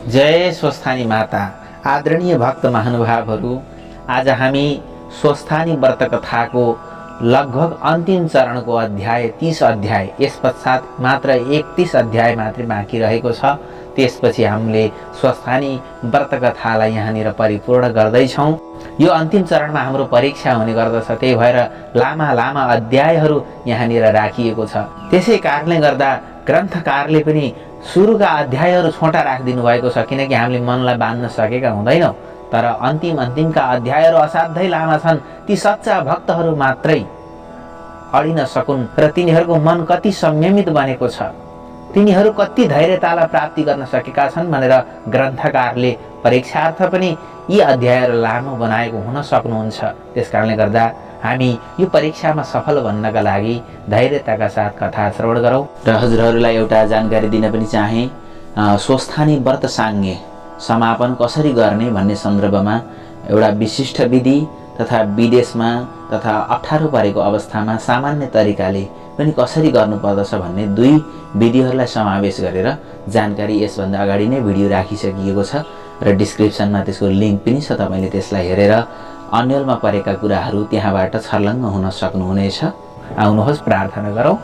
जय स्वस्थानी माता। आदरणीय भक्त महानुभावहरू, आज हामी स्वस्थानी व्रत कथाको लगभग अन्तिम चरणको अध्याय 30 अध्याय, यस पश्चात मात्र 31 अध्याय मात्रै बाँकी रहेको छ। त्यसपछि हामीले स्वस्थानी व्रत कथालाई यहाँनिर परिपूर्ण गर्दैछौँ। यो अन्तिम चरणमा हाम्रो परीक्षा हुने गर्दछ, त्यही भएर लामा लामा अध्यायहरू यहाँनिर राखिएको छ। त्यसै कारणले गर्दा ग्रन्थकारले पनि सुरुका अध्यायहरू छोटा राखिदिनु भएको छ, किनकि हामीले मनलाई बाँध्न सकेका हुँदैनौँ। तर अन्तिमका अध्यायहरू असाध्यै लामा छन्। ती सच्चा भक्तहरू मात्रै अडिन सकुन् र तिनीहरूको मन कति संयमित बनेको छ, तिनीहरू कति धैर्यतालाई प्राप्ति गर्न सकेका छन् भनेर ग्रन्थकारले परीक्षार्थ पनि यी अध्यायहरू लामो बनाएको हुन सक्नुहुन्छ। त्यसकारणले गर्दा हामी यो परीक्षामा सफल बन्नका लागि धैर्यताका साथ कथा श्रवण गरौँ। र हजुरहरूलाई एउटा जानकारी दिन पनि चाहे, स्वस्थानी व्रत साङ्गे समापन कसरी गर्ने भन्ने सन्दर्भमा एउटा विशिष्ट विधि तथा विदेशमा तथा अप्ठ्यारो परेको अवस्थामा सामान्य तरिकाले पनि कसरी गर्नुपर्दछ भन्ने 2 विधिहरूलाई समावेश गरेर जानकारी यसभन्दा अगाडि नै भिडियो राखिसकिएको छ र डिस्क्रिप्सनमा त्यसको लिङ्क पनि छ। तपाईँले त्यसलाई हेरेर अन्यलमा परेका कुराहरू त्यहाँबाट छर्लङ्ग हुन सक्नुहुनेछ। आउनुहोस् प्रार्थना गरौँ।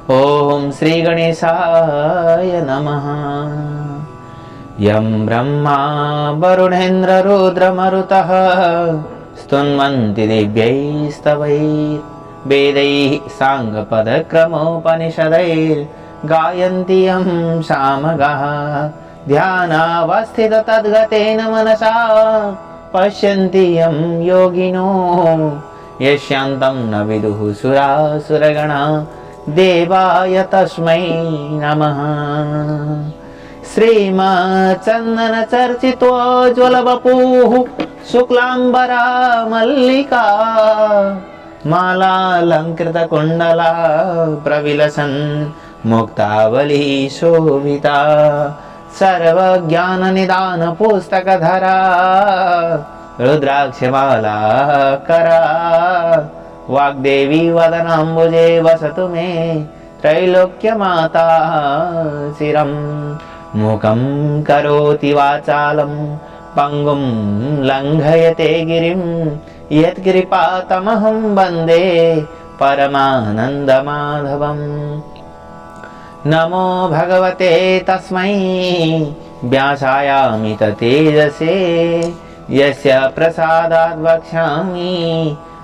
ओम श्री गणेशाय नमः। यं ब्रह्मा वरुणेन्द्र रुद्रमरुतः स्तुन्वन्ति दिव्यैस्तवैः वेदैः साङ्गपदक्रमोपनिषदैर्गायन्ति यं सामगाः। ध्यानावस्थित तद्गतेन मनसा पश्यन्ति यं योगिनो यस्यान्तं न विदुः सुरासुरगणा देवाय तस्मै नमः। श्रीमच्चन्दनचर्चितोज्ज्वलवपुः शुक्लाम्बरा मल्लिका मालालङ्कृतकुण्डला प्रविलसन् मुक्तावली शोभिता सर्वज्ञाननिदानपुस्तकधरा रुद्राक्षमाला करा वाग्देवी वदनाम्बुजे वसतु मे त्रैलोक्यमाता चिरं। मूकं करोति वाचालं पंगुं लङ्घयते गिरिं यत्कृपातमहं वन्दे परमानन्दमाधवम्। नमो भगवते तस्मै व्यासायामित तेजसे यस्य प्रसादात् वक्ष्यामि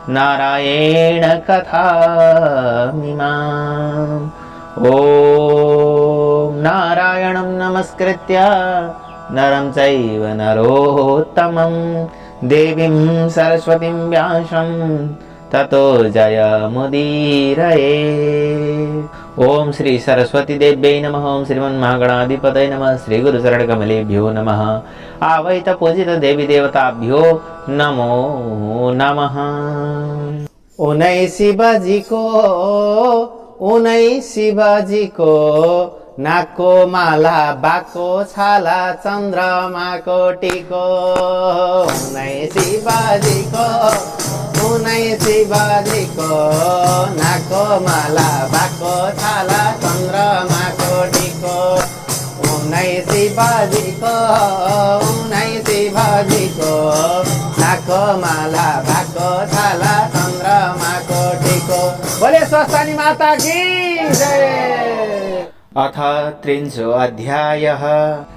नारायण कथामिमाम्। ॐ नारायणं नमस्कृत्य नरं चैव नरोत्तमं देवीं सरस्वतीं व्यासं ततो जयमुदीरये। ओम श्री सरस्वती देव्यै नमः। ओम श्रीमन्महागणाधिपतये नमः। श्री गुरुचरणकमलेभ्यो नमः। आवैत पूजित देवी देवताभ्यो नमो नमः। उनै शिवजी को नाकको माला बाको छाला चन्द्रमाको टिको। उनै शिवजी को नाकको माला बाको छाला चन्द्रमाको टिको। उनै शिवजी को नाकको माला बाको छाला चन्द्रमाको टिको। बोले स्वस्थानी माता की जय। अथ 300 अध्यायः।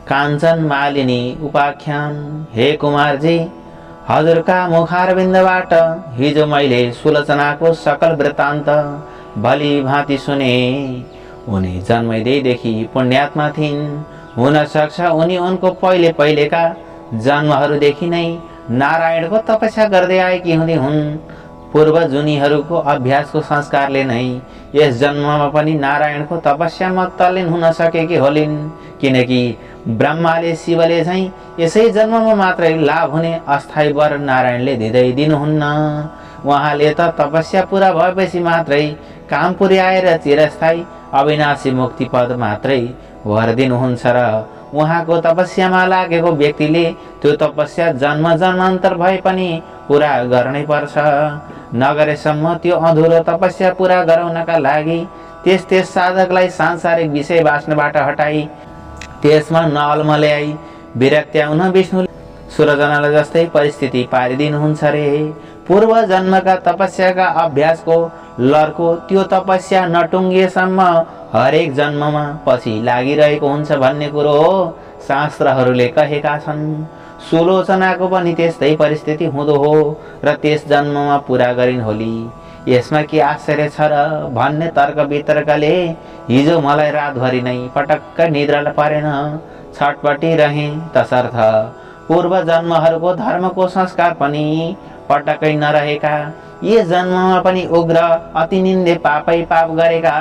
काञ्चन मालिनी उपाख्यान। हे कुमारजी, हजुरका मुखारविन्दबाट हिजो मैले सुलोचनाको सकल वृत्तान्त भली भाँति सुने। उनी जन्मैदेखि पुण्यात्मा थिइन्। हुन सक्छ उनी उनको पहिलेका जन्महरूदेखि नै नारायणको तपस्या गर्दै आएकी हुँदै हुन्। पूर्व जुनीहरूको अभ्यासको संस्कारले नै यस जन्ममा पनि नारायणको तपस्यामा तल्लीन हुन सकेकी होलिन्। किनकि ब्रह्माले शिवले चाहिँ यसै जन्ममा मात्रै लाभ हुने अस्थायी वर नारायणले दिनुहुन्न। उहाँले त तपस्या पूरा भएपछि मात्रै काम पुर्याएर चिरस्थायी अविनाशी मुक्ति पद मात्रै वर दिनुहुन्छ र उहाँको तपस्यामा लागेको व्यक्तिले त्यो तपस्या जन्म जन्मान्तर भए पनि पूरा गर्नै पर्छ। नगरेसम्म त्यो अधुरो तपस्या पूरा गराउनका लागि त्यस साधकलाई सांसारिक विषय वासनाबाट हटाई त्यसमा नअल्मल्याई विरक्त्याउन विष्णु सूरजनालाई जस्तै परिस्थिति पारिदिनुहुन्छ रे। पूर्व जन्मका तपस्याका अभ्यासको लर्को त्यो तपस्या नटुङ्गिएसम्म हरेक जन्ममा पछि लागिरहेको हुन्छ भन्ने कुरो हो शास्त्रहरूले कहेका छन्। सुलोचनाको पनि त्यस्तै परिस्थिति हुँदो हो र त्यस जन्ममा पुरा गरिन् होली। यसमा के आश्चर्य छ र भन्ने तर्क वितर्कले हिजो मलाई रातभरि नै पटक्क निद्रा परेन, छटपटी रहेँ। तसर्थ पूर्व जन्महरूको धर्मको संस्कार पनि पटक्कै नरहेका, यस जन्ममा पनि उग्र अति निन्दे पापै पाप गरेका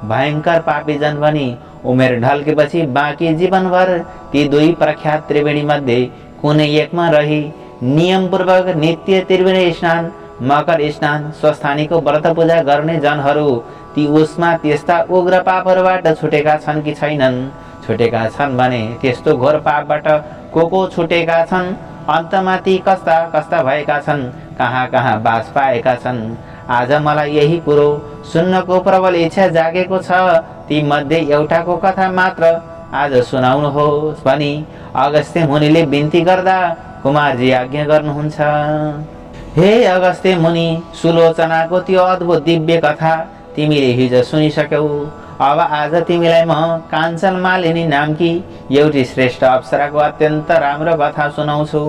भयंकर पापीजन पनि उमेर ढल्केपछि बाँकी जीवनभर ती दुई प्रख्यात त्रिवेणी मध्ये कुनै एकमा रही नियमपूर्वक नित्य त्रिवेणी स्नान, मकर स्नान, स्वस्थानीको व्रत पूजा गर्ने जनहरू ती उसमा त्यस्ता उग्र पापहरूबाट छुटेका छन् कि छैनन्? छुटेका छन् भने त्यस्तो घोर पापबाट को छुटेका छन्? अन्तमा ती कस्ता कस्ता भएका छन्, कहाँ कहाँ बास पाएका छन्? आज मलाई यही कुरो सुन्नको प्रबल इच्छा जागेको छ। ती मध्ये एउटाको कथा मात्र आज सुनाउनुहोस् भनी अगस्त्य मुनिले बिन्ती गर्दा कुमारजी आज्ञा गर्नुहुन्छ। हे अगस्त्य मुनि, सुलोचनाको त्यो अद्भुत दिव्य कथा तिमीले हिजो सुनिसक्यौ। अब आज तिमीलाई म काञ्चन मालिनी नामकी एउटी श्रेष्ठ अप्सराको अत्यन्त राम्रो कथा सुनाउँछु।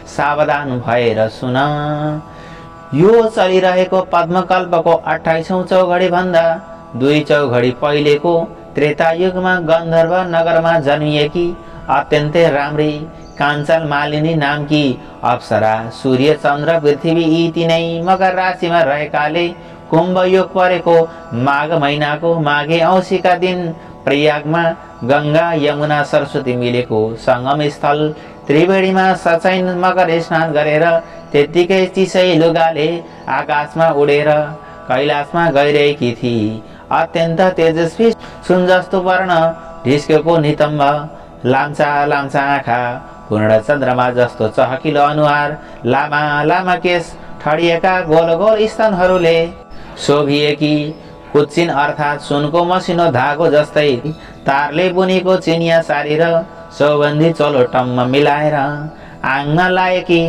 सावधान भएर सुन। यो चलिरहेको पद्मकल्पको 28औं चौघडी भन्दा 2 चौघडी पहिलेको त्रेतायुगमा गन्धर्व नगरमा जन्मिएकी अत्यन्तै राम्री काञ्चन मालिनी नामकी अप्सरा सूर्य चन्द्र पृथ्वी यी तीनै मकर राशिमा रहेकाले कुम्भ योग परेको माघ महिनाको माघे औँसीका दिन प्रयागमा गंगा यमुना सरस्वती मिलेको संगम स्थल त्रिवेणीमा सचैन मकर स्नान गरेर त्यतिकै चिसै लुगाले आकाशमा उडेर कैलाशमा गइरहेकी थिई। अत्यन्त तेजस्वी सुन जस्तो वर्ण, ढिस्केको नितम्ब, लाम्चा लाम्चा आँखा, पूर्ण चन्द्रमा जस्तो चहकिलो अनुहार, लामा लामा केश, ठडिएका गोल गोल स्तनहरूले शोभिएकी कुच्चिन अर्थात् सुनको मसिनो धागो जस्तै तारले बुनेको चिनिया सारी र चौबन्दी चोलो टम्म मिलाएर आङमा लाएकी,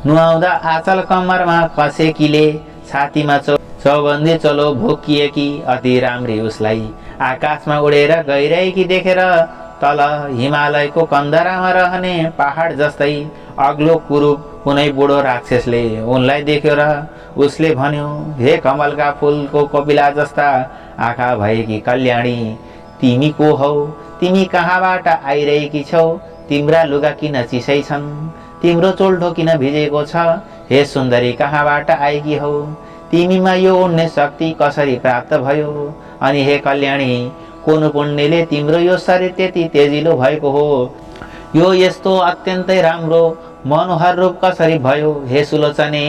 नुहाउँदा आँचल कम्मरमा कसेकीले छातीमा चौबन्दी चोलो भोकिएकी अति राम्री उसलाई आकाशमा उडेर गइरहेकी देखेर तल हिमालयको कन्दरामा रहने पहाड जस्तै अग्लो कुरूप कुनै बुढो राक्षसले उनलाई देख्यो र उसले भन्यो, हे कमलका फूलको कोपिला जस्ता आँखा भएकी कल्याणी, तिमी को हौ? तिमी कहाँबाट आइरहेकी छौ? तिम्रा लुगा किन चिसै छन्? तिम्रो चोल्ठो किन भिजेको छ? हे सुन्दरी, कहाँबाट आएकी हौ? तिमीमा यो उड्ने शक्ति कसरी प्राप्त भयो? अनि हे कल्याणी, कुन पुण्यले तिम्रो यो शरीर त्यति तेजिलो भएको हो? यो यस्तो अत्यन्तै राम्रो मनोहर रूप कसरी भयो? हे सुलोचने,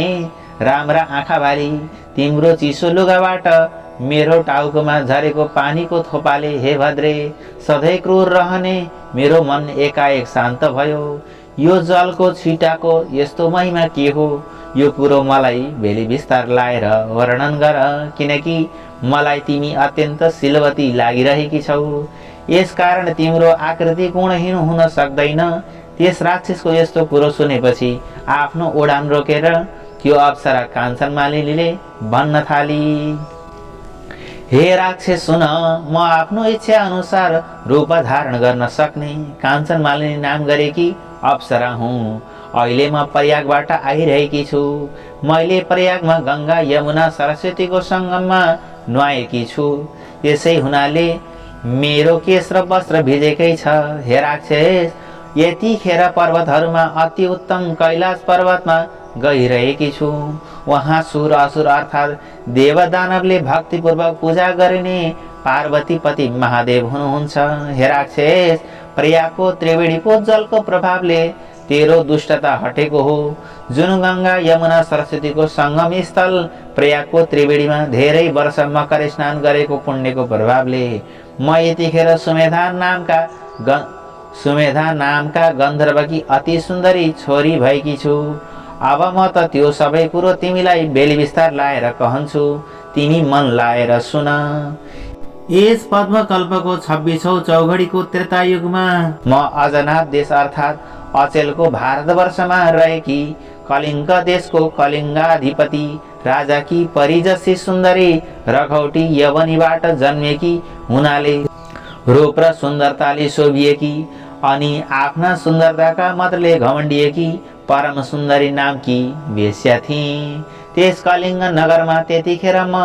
राम्रा आँखा भारी, तिम्रो चिसो लुगाबाट मेरो टाउकोमा झरेको पानीको थोपाले हे भद्रे सधैँ क्रूर रहने मेरो मन एकाएक शान्त भयो। यो जलको छिटाको यस्तो महिमा के हो? यो कुरो मलाई भेली विस्तार लाएर वर्णन गर, किनकि मलाई तिमी अत्यन्त शीलवती लागिरहेकी छौ। यसकारण तिम्रो आकृति गुणहीन हुन सक्दैन। त्यस राक्षसको यस्तो कुरो सुनेपछि आफ्नो उडान रोकेर त्यो अप्सरा काञ्चन मालिनीले भन्न थाली, हे राक्षस सुन, म आफ्नो इच्छा अनुसार रूप धारण गर्न सक्ने काञ्चन मालिनी नाम गरेकी अप्सरा हुँ। अहिले म प्रयागबाट आइरहेकी छु। मैले प्रयागमा गंगा यमुना सरस्वतीको संगममा नुहाएकी छु। त्यसै हुनाले मेरो केश र वस्त्र भिजेकै छ। हे राक्षस, यतिखेर पर्वतहरूमा अति उत्तम कैलाश पर्वतमा गइरहेकी छु। वहाँ सुर असुर अर्थात् देव दानवले भक्तिपूर्वक पूजा गरिने पार्वतीपति महादेव हुनुहुन्छ। हे राक्षस, प्रयागको त्रिवेणीको जलको प्रभावले तेरो दुष्टता हटेको हो। जुन गंगा यमुना सरस्वतीको संगम स्थल प्रयागको त्रिवेणीमा धेरै वर्ष मकर स्नान गरेको पुण्यको प्रभावले म यतिखेर सुमेधा नामका गन्धर्वकी अति सुन्दरी छोरी भएकी छु। अब म त त्यो सबै कुरो तिमीलाई बेली विस्तार लाएर कहन्छु, तिमी मन लाएर सुन। यस पद्मकल्पको 26औं चौघडीको त्रेतायुगमा म अजनाथ देश अर्थात् अचेलको भारतवर्षमा रहेकी कलिङ्ग देशको कलिङ्गाधिपति राजाकी परिजसी सुन्दरी रखौटी यवनीबाट जन्मेकी हुनाले रूप र सुन्दरताले शोभिएकी अनि आफ्ना सुन्दरताका मतले घमण्डिएकी परम सुन्दरी नामकी वेश्या थिइन्। त्यस कलिङ्ग नगरमा त्यतिखेर म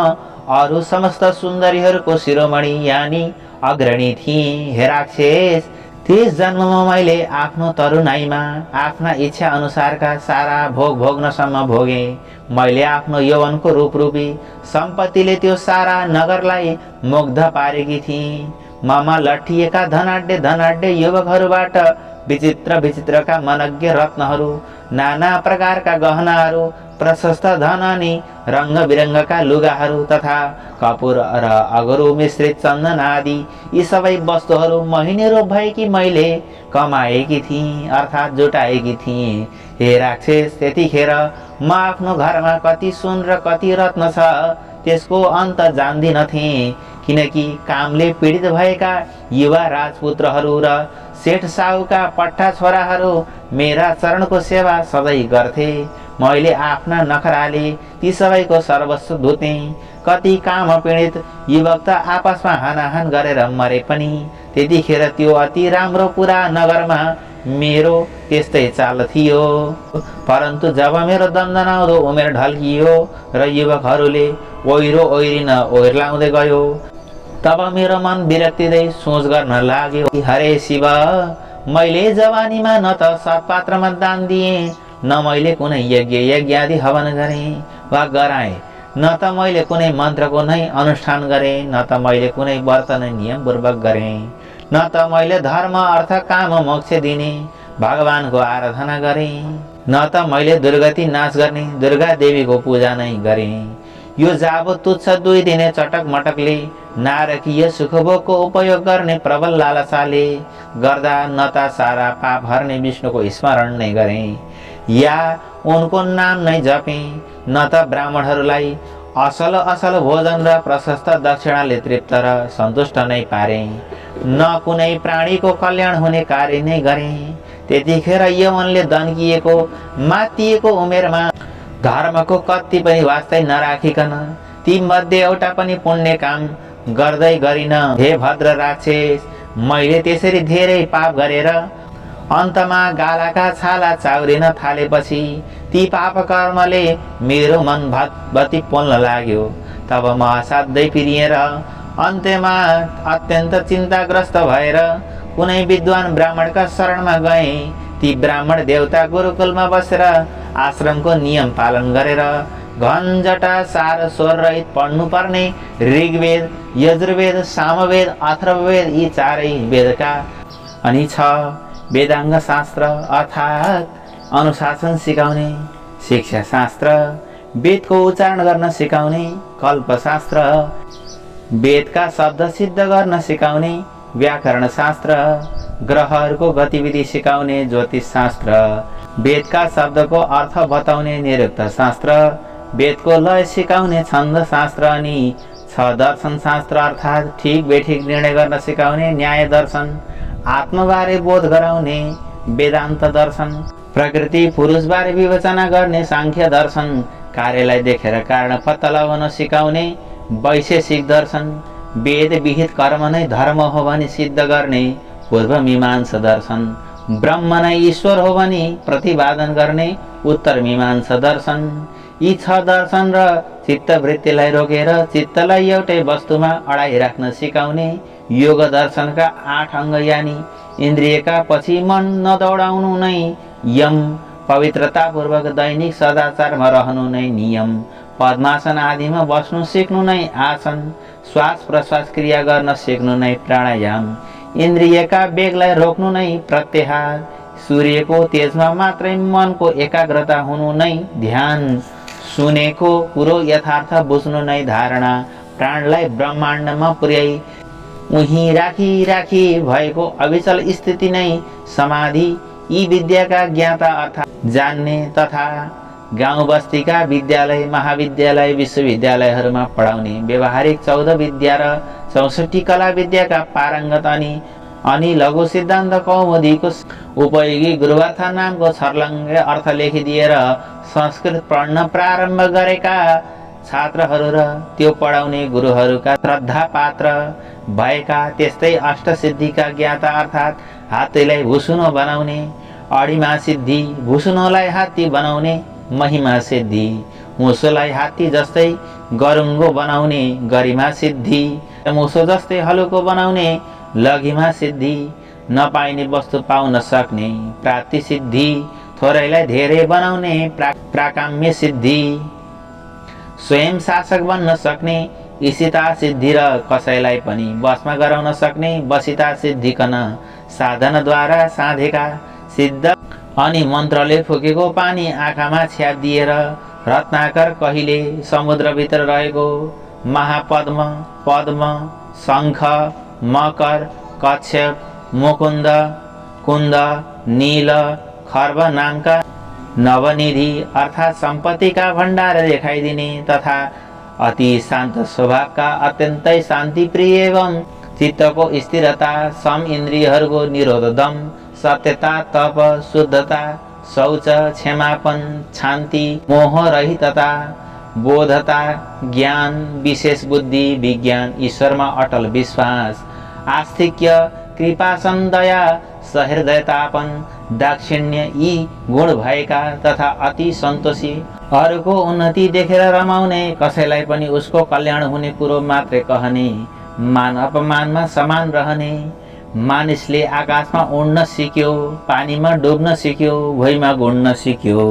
अरू समस्त सुन्दरीहरूको शिरोमणि यानी अग्रणी थिएँ। हे राक्षस, त्यस जन्ममा मैले आफ्नो तरुणाईमा आफ्ना इच्छा अनुसारका सारा भोग भोग्नसम्म भोगे। मैले आफ्नो यौवनको रूपरूपी सम्पत्तिले त्यो सारा नगरलाई मुग्ध पारेकी थिएँ। ममा लट्ठिएका धनाढ्य युवकहरूबाट विचित्र विचित्रका मनज्ञ रत्नहरू, नाना प्रकारका गहनाहरू, प्रशस्त धन अनि रङ्ग बिरङ्गका लुगाहरू तथा कपुर र अगरु मिश्रित चन्दन आदि यी सबै वस्तुहरू महिनेरो भएकी मैले कमाएकी थिएँ अर्थात् जुटाएकी थिएँ। हे राक्षस, त्यतिखेर म आफ्नो घरमा कति सुन र कति रत्न छ त्यसको अन्त जान्दिनथे, किनकि कामले पीडित भएका युवा राजपुत्रहरू र सेठ साहुका पट्टा छोराहरू मेरा चरणको सेवा सधैँ गर्थे। मैले आफ्ना नखराले ती सबैको सर्वस्व धुते। कति काम पीडित युवक त आपसमा हानाहान गरेर मरे पनि। त्यतिखेर त्यो अति राम्रो पुरा नगरमा मेरो त्यस्तै चाल थियो। परन्तु जब मेरो दन्दनाउँदो उमेर ढल्कियो र युवकहरूले ओहिरो ओहिरिन ओर्लाउँदै गयो, तब मेरो मन विरक्तिदै सोच गर्न लाग्यो। हरे शिव, मैले जवानीमा न त सत्पात्रमा दान दिएँ, न मैले कुनै यज्ञ आदि हवन गरेँ वा गराएँ, न त मैले कुनै मन्त्रको नै अनुष्ठान गरेँ, न त मैले कुनै व्रत नै नियमपूर्वक गरेँ, न त मैले धर्म अर्थ काम मोक्ष दिने भगवानको आराधना गरेँ, न त मैले दुर्गति नाश गर्ने दुर्गा देवीको पूजा नै गरेँ। यो जाबो तुच्छ 2 दिने चटक मटकले नारकीय सुखभोगको उपयोग गर्ने प्रबल लालसाले गर्दा न त सारा पाप हर्ने विष्णुको स्मरण नै गरेँ या उनको नाम नै जपेँ, न त ब्राह्मणहरूलाई असल भोजन र प्रशस्त दक्षिणाले तृप्त र सन्तुष्ट नै पारे, न कुनै प्राणीको कल्याण हुने कार्य नै गरेँ। त्यतिखेर यौवनले दन्किएको मातिएको उमेरमा धर्मको कति पनि वास्तै नराखिकन ती मध्ये एउटा पनि पुण्य काम गर्दै गरिन। हे भद्र राक्षस, मैले त्यसरी धेरै पाप गरेर अन्तमा गालाका छाला चाउरिन थालेपछि ती पाप कर्मले मेरो मन भत्भती पोल्न लाग्यो। तब म असाध्यै पिरिएर अन्त्यमा अत्यन्त चिन्ताग्रस्त भएर कुनै विद्वान ब्राह्मणका शरणमा गएँ। ती ब्राह्मण देवता गुरुकुलमा बसेर आश्रमको नियम पालन गरेर घनजटा सार स्वर रहित पढ्नुपर्ने ऋग्वेद, यजुर्वेद, सामवेद, अथर्ववेद यी 4 वेदका अनि 6 वेदाङ्ग शास्त्र अर्थात् अनुशासन सिकाउने, शिक्षा शास्त्र, वेदको उच्चारण गर्न सिकाउने, कल्पशास्त्र, वेदका शब्द सिद्ध गर्न सिकाउने, व्याकरण शास्त्र, ग्रहहरूको गतिविधि सिकाउने ज्योतिष शास्त्र, वेदका शब्दको अर्थ बताउने निरुक्त शास्त्र, वेदको लय सिकाउने छन्द शास्त्र अनि 6 दर्शन शास्त्र अर्थात् ठिक बेठिक निर्णय गर्न सिकाउने न्याय दर्शन, आत्मबारे बोध गराउने वेदान्त दर्शन, प्रकृति पुरुषबारे विवेचना गर्ने सांख्य दर्शन, कार्यलाई देखेर कारण पत्ता लगाउन सिकाउने वैशेषिक दर्शन, वेद विहित कर्म नै धर्म हो भनी सिद्ध गर्ने पूर्व मीमांसा दर्शन, ब्रह्म नै ईश्वर हो भनी प्रतिपादन गर्ने उत्तर मीमांसा दर्शन। यी 6 दर्शन र चित्तवृत्तिलाई रोकेर चित्तलाई एउटै वस्तुमा अडाइराख्न सिकाउने योग दर्शनका 8 अङ्ग यानी इन्द्रियका पछि मन नदौडाउनु नै यम, पवित्रतापूर्वक दैनिक सदाचारमा रहनु नै नियम, पद्मासन आदिमा बस्नु सिक्नु नै आसन, श्वास प्रश्वास क्रिया गर्न सिक्नु नै प्राणायाम, इन्द्रियका वेगलाई रोक्नु नै प्रत्याहार, सूर्यको तेजमा मात्रै मनको एकाग्रता हुनु नै ध्यान, सुनेको कुरो यथार्थ बुझ्नु नै धारणा, प्राणलाई ब्रह्माण्डमा पुर्याई उही राखी भएको अविचल स्थिति नै समाधि। यी विद्याका ज्ञाता अर्थात् जान्ने तथा गाउँ बस्तीका विद्यालय, महाविद्यालय, विश्वविद्यालयहरूमा पढाउने व्यावहारिक 14 विद्या र 64 कला विद्याका पारङ्गत अनि लघु सिद्धान्त कौमुदीको उपयोगी गुरुवार्थ नामको छर्लङ्गे अर्थ लेखिदिएर संस्कृत पढ्न प्रारम्भ गरेका छात्रहरू र त्यो पढाउने गुरुहरूका श्रद्धा पात्र भएका, त्यस्तै अष्टसिद्धिका ज्ञाता अर्थात् हात्तीलाई भुसुनो बनाउने अडिमा सिद्धि, भुसुनोलाई हात्ती बनाउने महिमा सिद्धि, मुसोलाई हात्ती जस्तै गरुङ्गो बनाउने गरिमा सिद्धि, मुसो जस्तै हलुको बनाउने लघिमा सिद्धि, नपाइने वस्तु पाउन सक्ने प्राप्ति सिद्धि, थोरैलाई धेरै बनाउने प्राकाम्य सिद्धि, स्वयं शासक बन्न सक्ने ईशिता सिद्धि र कसैलाई पनि वशमा गराउन सक्ने वशिता सिद्धिकन साधनद्वारा साधेका सिद्ध अनि मन्त्रले फुकेको पानी आँखामा छ्यापिदिएर रत्नाकर कहिले समुद्रभित्र रहेको महापद्म, पद्म, शङ्ख, मकर, कच्छप, मुकुन्द, कुन्द, नील, खर्ब नामका नवनिधि अर्थात् सम्पत्तिका भण्डार देखाइदिने तथा अति शान्त स्वभावका अत्यन्तै शान्तिप्रिय एवं चित्तको स्थिरता, सम इन्द्रियहरूको निरोधदम, सत्यता, तप, शुद्धता, शौच, क्षमापन, शान्ति, मोहरहितता, बोधता, ज्ञान, विशेष बुद्धि, विज्ञान, ईश्वरमा अटल विश्वास, आस्तिक्य, कृपासन, दया, सहृदयतापन, दाक्षिण्य यी गुण भएका तथा अति सन्तोषी, अरूको उन्नति देखेर रमाउने, कसैलाई पनि उसको कल्याण हुने कुरो मात्रै कहने, मान अपमानमा समान रहने, मानिसले आकाशमा उड्न सिक्यो, पानीमा डुब्न सिक्यो, भुइँमा गुड्न सिक्यो,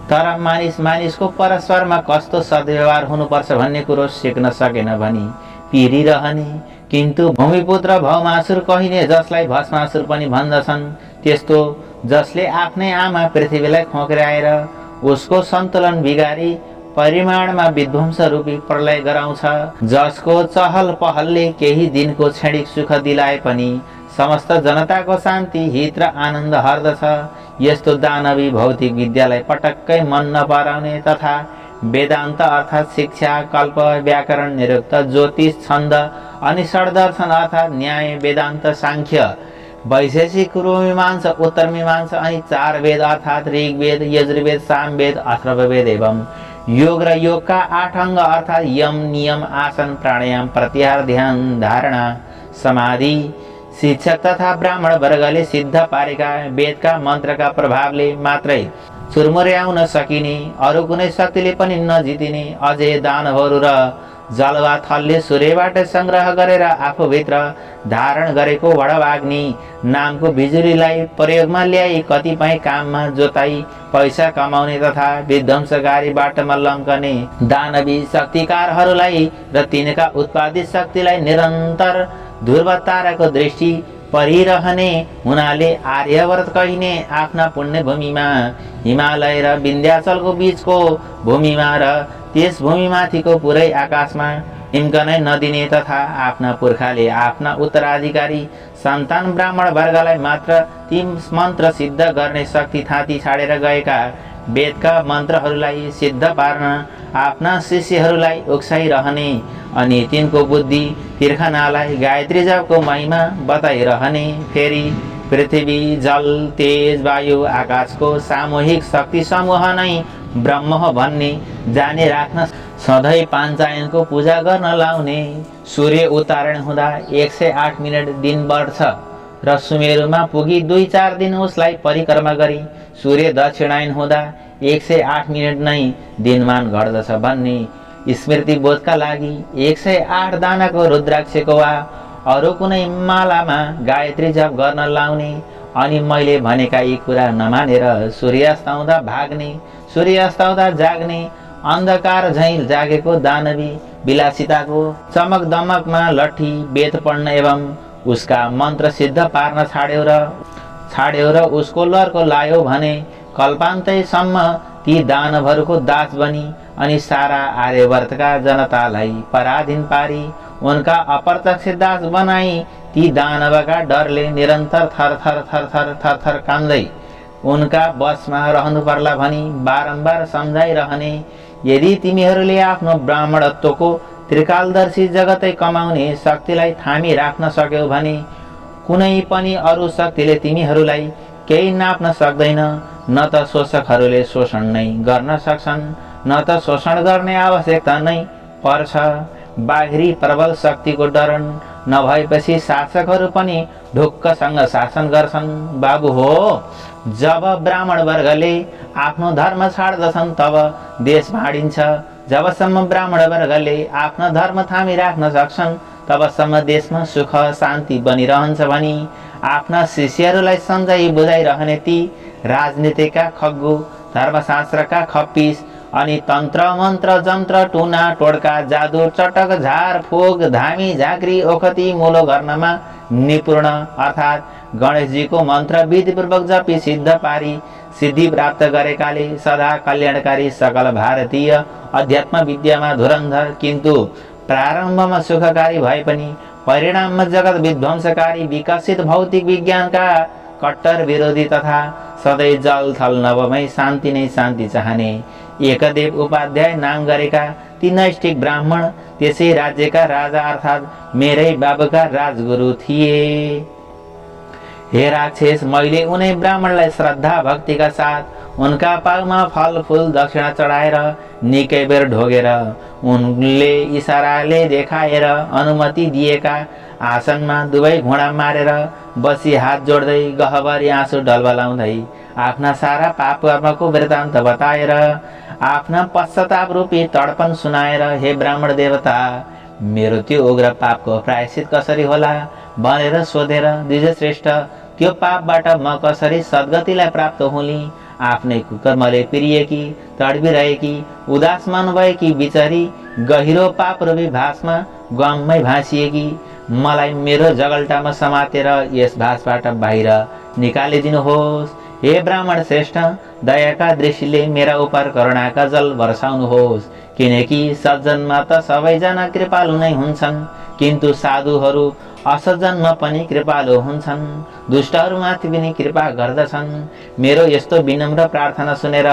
तर मानिसको परस्परमा कस्तो सद्व्यवहार हुनुपर्छ भन्ने कुरो सिक्न सकेन भनी पिरिरहने। किन्तु भूमिपुत्र भौमासुर कहिने, जसलाई भस्मासुर पनि भन्दछन्, त्यस्तो जसले आफ्नै आमा पृथ्वीलाई खोक्राएर उसको सन्तुलन बिगारी परिमाणमा विध्वंस रूपी प्रलय गराउँछ, जसको चहल पहलले केही दिनको क्षणिक सुख दिलाए पनि समस्त जनताको शान्ति, हित र आनन्द हर्दछ, यस्तो दानवी भौतिक विद्यालाई पटक्कै मन नपराउने तथा वेदान्त अर्थात् शिक्षा, कल्प, व्याकरण, निरुक्त, ज्योतिष, छन्द अनि षड्दर्शन अर्थात् न्याय, वेदान्त, सांख्य, वैशेषिक, पूर्वमीमांसा, उत्तरमीमांसा अनि 4 वेद अर्थात् ऋग्वेद, यजुर्वेद, सामवेद, अथर्ववेद एवं योग र योगका 8 अङ्ग अर्थात् यम, नियम, आसन, प्राणायाम, प्रत्याहार, ध्यान, धारणा, समाधि, शिक्षक तथा ब्राह्मण वर्गले सिद्ध पारेका वेदका मन्त्रका प्रभावले मात्रै चुरमुर्याउन सकिने, अरू कुनै शक्तिले पनि नजितिने, अझै दानवहरू र जलवा थलले सूर्यबाट संग्रह गरेर आफूभित्र धारण गरेको वडवाग्नि नामको बिजुलीलाई प्रयोगमा ल्याई कतिपय काममा जोताई पैसा कमाउने तथा विध्वंसकारी बाटोमा लम्कने दानवी शक्तिकारहरूलाई र तिनका उत्पादित शक्तिलाई निरन्तर ध्रुव ताराको दृष्टि परिरहने हुनाले आर्यवर्त कहिने आफ्ना पुण्य भूमिमा हिमालय र विन्ध्याचलको बीचको भूमिमा र त्यस भूमिमाथिको पुरै आकाशमा हिम्कनै नदिने तथा आफ्ना पुर्खाले आफ्ना उत्तराधिकारी सन्तान ब्राह्मण वर्गलाई मात्र ती मन्त्र सिद्ध गर्ने शक्ति थाती छाडेर गएका वेदका मन्त्रहरूलाई सिद्ध पार्न आफ्ना शिष्यहरूलाई उक्साइरहने अनि तिनको बुद्धि तिर्खनालाई गायत्री जपको महिमा बताइरहने, फेरि पृथ्वी, जल, तेज, वायु, आकाशको सामूहिक शक्ति समूह नै ब्रह्म भन्ने जाने राख्न सधैँ पाञ्चायनको पूजा गर्न लाउने, सूर्य उत्तरायण हुँदा 108 मिनट दिन बढ्छ र सुमेरुमा पुगी 2-4 दिन उसलाई परिक्रमा गरी सूर्य दक्षिणायन हुँदा 108 मिनट नै दिनमान घट्दछ भन्ने स्मृति बोधका लागि 108 दानाको रुद्राक्षको वा अरू कुनै मालामा गायत्री जप गर्न लाउने अनि मैले भनेका यी कुरा नमानेर सूर्यास्त आउँदा भाग्ने, सूर्यास्त आउँदा जाग्ने, अन्धकार झैं जागेको दानवी विलासिताको चमक दमकमा लट्ठी वेद पढ्न एवं उसका मन्त्र सिद्ध पार्न छाड्यो र उसको लर्को लायो भने कल्पान्तैसम्म ती दानवहरूको दास बनी अनि सारा आर्यवर्तका जनतालाई पराधीन पारी उनका अप्रत्यक्ष दास बनाई ती दानवका डरले निरन्तर थर कान्दै उनका बसमा रहनु पर्ला भनी बारम्बार सम्झाइरहने। यदि तिमीहरूले आफ्नो ब्राह्मणत्वको त्रिकालदर्शी जगतै कमाउने शक्तिलाई थामी राख्न सक्यौ भने कुनै पनि अरू शक्तिले तिमीहरूलाई केही नाप्न सक्दैन। न त शोषकहरूले शोषण नै गर्न सक्छन्, न त शोषण गर्ने आवश्यकता नै पर्छ। बाहिरी प्रबल शक्तिको डरन नभएपछि शासकहरू पनि ढुक्कसँग शासन गर्छन्। बाबु हो, जब ब्राह्मण वर्गले आफ्नो धर्म छाड्दछन् तब देश भाँडिन्छ। जबसम्म ब्राह्मण वर्गले आफ्नो धर्म थामी राख्न सक्छन् तबसम्म देशमा सुख शान्ति बनिरहन्छ भनी आफ्ना शिष्यहरूलाई सम्झाइ बुझाइरहने ती राजनीतिका खग्गु, धर्मशास्त्रका खप्पिस अनि तन्त्र मन्त्र जन्त्र टुना टोड्का जादु चटक झार फुक धामी झाँक्री ओखती मोलो गर्नमा निपुण अर्थात् गणेशजीको मन्त्र विधिपूर्वक जपी सिद्ध पारी सिद्धि प्राप्त गरेकाले सदा कल्याणकारी सकल भारतीय अध्यात्म विद्यामा धुरन्धर, किन्तु प्रारम्भमा सुखकारी भए पनि परिणाममा जगत विध्वंसकारी विकसित भौतिक विज्ञानका कट्टर विरोधी तथा सधैँ जल थल नभमै शान्ति नै शान्ति चाहने एकदेव उपाध्याय नाम गरेका ती नैष्ठिक ब्राह्मण त्यसै राज्यका राजा अर्थात् मेरै बाबुका राजगुरु थिए। हे राक्षस, मैले उनै ब्राह्मणलाई श्रद्धा भक्तिका साथ उनका पाउमा फलफूल दक्षिणा चढाएर निकै बेर ढोगेर उनले इसाराले देखाएर अनुमति दिएका आसनमा दुवै घुँडा मारेर बसी हात जोड्दै गहभरी आँसु डल्बलाउँदै आफ्ना सारा पाप कर्मको वृत्तान्त बताएर आफ्ना पश्चाताप रूपी तडपन सुनाएर, हे ब्राह्मण देवता, मेरो त्यो उग्र पापको प्रायश्चित कसरी होला भनेर सोधेर द्विजश्रेष्ठ त्यो पापबाट म कसरी सद्गतिलाई प्राप्त हुली। आफ्नै कुकर्मले पिरिएकी तडबिरहेकी उदास मन भएकी बिचारी गहिरो पाप रूपी भासमा गममै भाँसिएकी मलाई मेरो जगल्टामा समातेर यस भासबाट बाहिर निकालिदिनुहोस्। हे ब्राह्मण श्रेष्ठ, दयाका दृष्टिले मेरा उपर करुणाका जल वर्षाउनुहोस्, किनकि सज्जनमा त सबैजना कृपालु नै हुन्छन्, किन्तु साधुहरू असज्जनमा पनि कृपालु हुन्छन्, दुष्टहरूमाथि पनि कृपा गर्दछन्। मेरो यस्तो विनम्र प्रार्थना सुनेर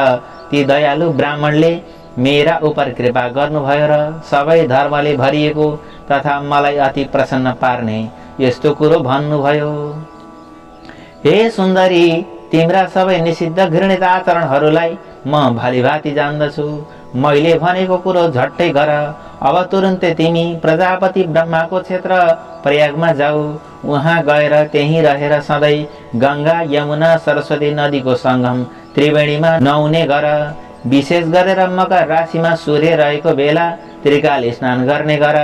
ती दयालु ब्राह्मणले मेरा उपर कृपा गर्नुभयो र सबै धर्मले भरिएको तथा मलाई अति प्रसन्न पार्ने यस्तो कुरो भन्नुभयो। हे सुन्दरी, तिम्रा सबै निषिद्ध घृणित आचरणहरूलाई म भलीभाँति जान्दछु। मैले भनेको कुरो झट्टै गर। अब तुरुन्तै तिमी प्रजापति ब्रह्माको क्षेत्र प्रयागमा जाऊ। उहाँ गएर त्यहीँ रहेर सधैँ गङ्गा यमुना सरस्वती नदीको सङ्गम त्रिवेणीमा नुहाउने गर। विशेष गरेर मकर राशिमा सूर्य रहेको बेला त्रिकाल स्नान गर्ने गर।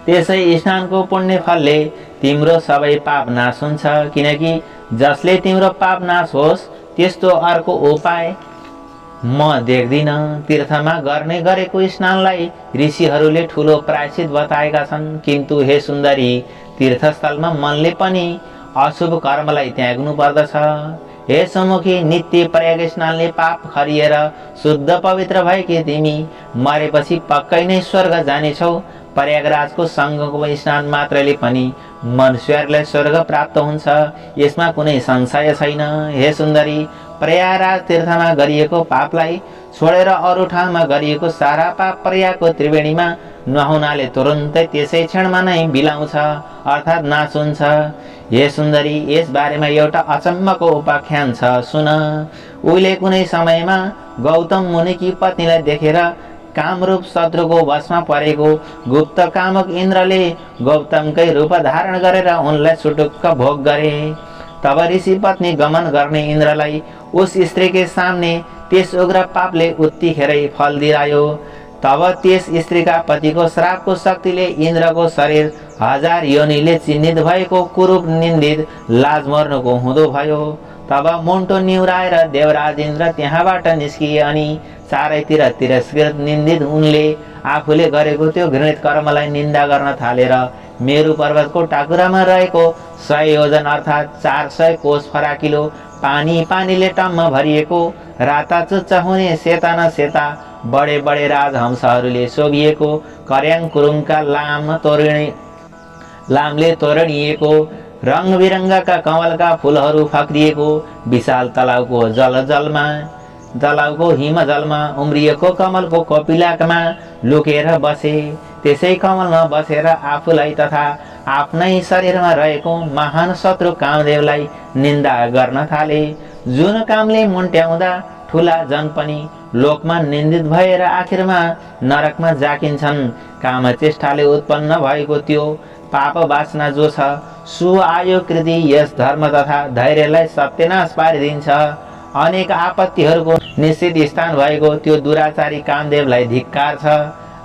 त्यसै स्नानको पुण्य फलले तिम्रो सबै पाप नाश हुन्छ, किनकि जसले तिम्रो पाप नाश होस् त्यस्तो अर्को उपाय म देख्दिन। तीर्थमा गर्ने गरेको स्नानलाई ऋषिहरूले ठुलो प्रायश्चित बताएका छन्, किन्तु हे सुन्दरी, तीर्थस्थलमा मनले पनि अशुभ कर्मलाई त्याग्नु पर्दछ। हे सम्मुखी, नित्य प्रयाग स्नानले पाप खरिएर शुद्ध पवित्र भएकी तिमी मरेपछि पक्कै नै स्वर्ग जानेछौ। प्रयागराजको सङ्गमको स्नान मात्रले पनि मनुष्यहरूलाई स्वर्ग प्राप्त हुन्छ, यसमा कुनै संशय छैन। हे सुन्दरी, प्रयागराज तीर्थमा गरिएको पापलाई छोडेर अरू ठाउँमा गरिएको सारा पाप प्रयागको त्रिवेणीमा नुहाउनाले तुरुन्तै त्यसै क्षणमा नै बिलाउँछ अर्थात् नाश हुन्छ। हे सुन्दरी, यस बारेमा एउटा अचम्मको उपाख्यान छ, सुन। उहिले कुनै समयमा गौतम मुनिकी पत्नीलाई देखेर कामरूप शत्रुको वशमा परेको गुप्त कामक इन्द्रले गौतमकै रूप धारण गरेर उनलाई सुटुक्क भोग गरे। तब ऋषि पत्नी गमन गर्ने इन्द्रलाई उस स्त्री के सामने त्यस उग्र पापले उत्तिखेरै फल दिलायो। तब त्यस स्त्रीका पतिको श्रापको शक्तिले इन्द्रको शरीर 1000 योनिले चिन्हित भएको कुरूप निन्दित लाज मर्नुको हुँदो भयो। तब मुन्टो निहुराएर देवराज इन्द्र त्यहाँबाट निस्किए अनि चारैतिर तिरस्कृत निन्दित उनले आफूले गरेको त्यो घृणित कर्मलाई निन्दा गर्न थालेर मेरु पर्वतको टाकुरामा रहेको 100 योजन अर्थात् 400 कोस फराकिलो पानीले टम्म भरिएको राताचुच्च हुने सेता न सेता बडे बडे राजहंसहरूले शोभिएको कर्याङ कुरुङका लामले तोरणिएको रङ बिरङ्गका कमलका फुलहरू फक्रिएको विशाल तलाउको जलमा जलाउको हिमजलमा उम्रिएको कमलको कपिलाकमा लुकेर बसे। त्यसै कमलमा बसेर आफूलाई तथा आफ्नै शरीरमा रहेको महान शत्रु कामदेवलाई निन्दा गर्न थाले। जुन कामले मुन्ट्याउँदा ठुला जन पनि लोकमा निन्दित भएर आखिरमा नरकमा जाकिन्छन्। कामचेष्टाले उत्पन्न भएको त्यो पाप वासना जो छ सुआयो कृति यस धर्म तथा धैर्यलाई सत्यनाश पारिदिन्छ। अनेक आपत्तिहरूको निश्चित स्थान भएको त्यो दुराचारी कामदेवलाई धिक्कार छ।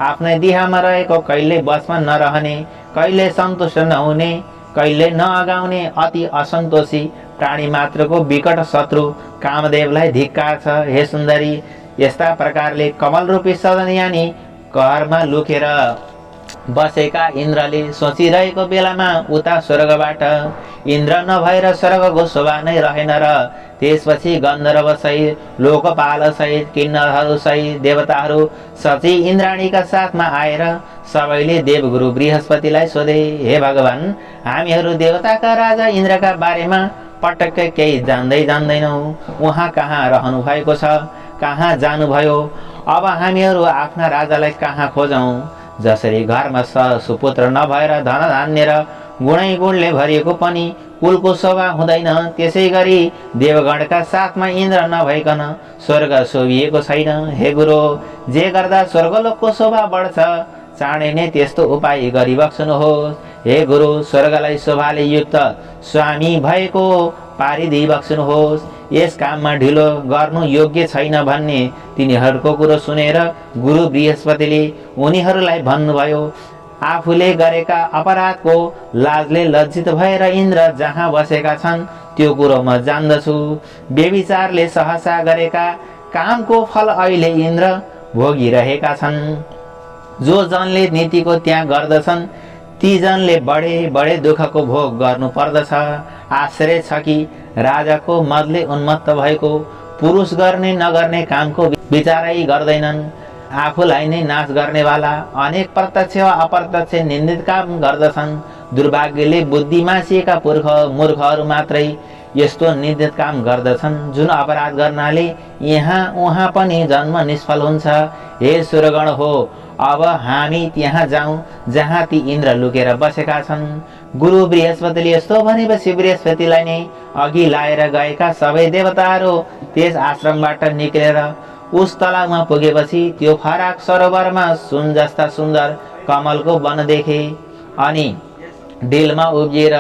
आफ्नै देहमा रहेको कहिले बसमा नरहने, कहिले सन्तुष्ट नहुने, कहिले नअगाउने अति असन्तोषी प्राणी मात्रको विकट शत्रु कामदेवलाई धिक्कार छ। हे सुन्दरी, यस्ता प्रकारले कमल रूपी सदन यानी घरमा लुकेर बसेका इन्द्रले सोचिरहेको बेलामा उता स्वर्गबाट इन्द्र नभएर स्वर्गको शोभा नै रहेन र त्यसपछि गन्धर्व सहित लोकपाल सहित किन्नरहरू सहित देवताहरू सची इन्द्राणीका साथमा आएर सबैले देवगुरु बृहस्पतिलाई सोधे, हे भगवान, हामीहरू देवताका राजा इन्द्रका बारेमा पटक्कै केही जान्दैनौँ। उहाँ कहाँ रहनु भएको छ, कहाँ जानुभयो? अब हामीहरू आफ्ना राजालाई कहाँ खोजौँ? जसरी घरमा सुपुत्र नभएर धनधान्य र गुणै गुणले भरिएको पनि कुलको शोभा हुँदैन, त्यसै गरी देवगणका साथमा इन्द्र नभइकन स्वर्ग शोभिएको छैन। हे गुरु, जे गर्दा स्वर्गलोकको शोभा बढ्छ चाँडै नै त्यस्तो उपाय गरिबक्सनुहोस्। हे गुरु, स्वर्गलाई शोभाले युक्त स्वामी भएको पारिदिई बक्सनुहोस्। यस काममा ढिलो गर्नु योग्य छैन भन्ने तिनीहरूको कुरो सुनेर गुरु बृहस्पतिले उनीहरूलाई भन्नुभयो, आफूले गरेका अपराधको लाजले लज्जित भएर इन्द्र जहाँ बसेका छन् त्यो कुरो म जान्दछु। व्यभिचारले सहसा गरेका कामको फल अहिले इन्द्र भोगिरहेका छन्। जो जनले नीतिको त्याग गर्दछन् ती जनले बडे दुःखको भोग गर्नु पर्दछ। आश्चर्य छ कि राजाको मदले उन्मत्त भएको पुरुष गर्ने नगर्ने कामको विचारै गर्दैनन्। आफूलाई नै नाश गर्नेवाला अनेक प्रत्यक्ष वा अप्रत्यक्ष निन्दित काम गर्दछन्। दुर्भाग्यले बुद्धि मासिएका मूर्खहरू मात्रै यस्तो निन्दित काम गर्दछन्, जुन अपराध गर्नाले यहाँ उहाँ पनि जन्म निष्फल हुन्छ। हे सुरगण हो, अब हामी त्यहाँ जाउँ जहाँ ती इन्द्र लुकेर बसेका छन्। गुरु बृहस्पतिले यस्तो भनेपछि बृहस्पतिलाई नै अघि लाएर गएका सबै देवताहरू त्यस आश्रमबाट निक्लेर उस तलाउमा पुगेपछि त्यो फराक सरोवरमा सुन जस्ता सुन्दर कमलको वन देखे अनि दिलमा उब्जिएर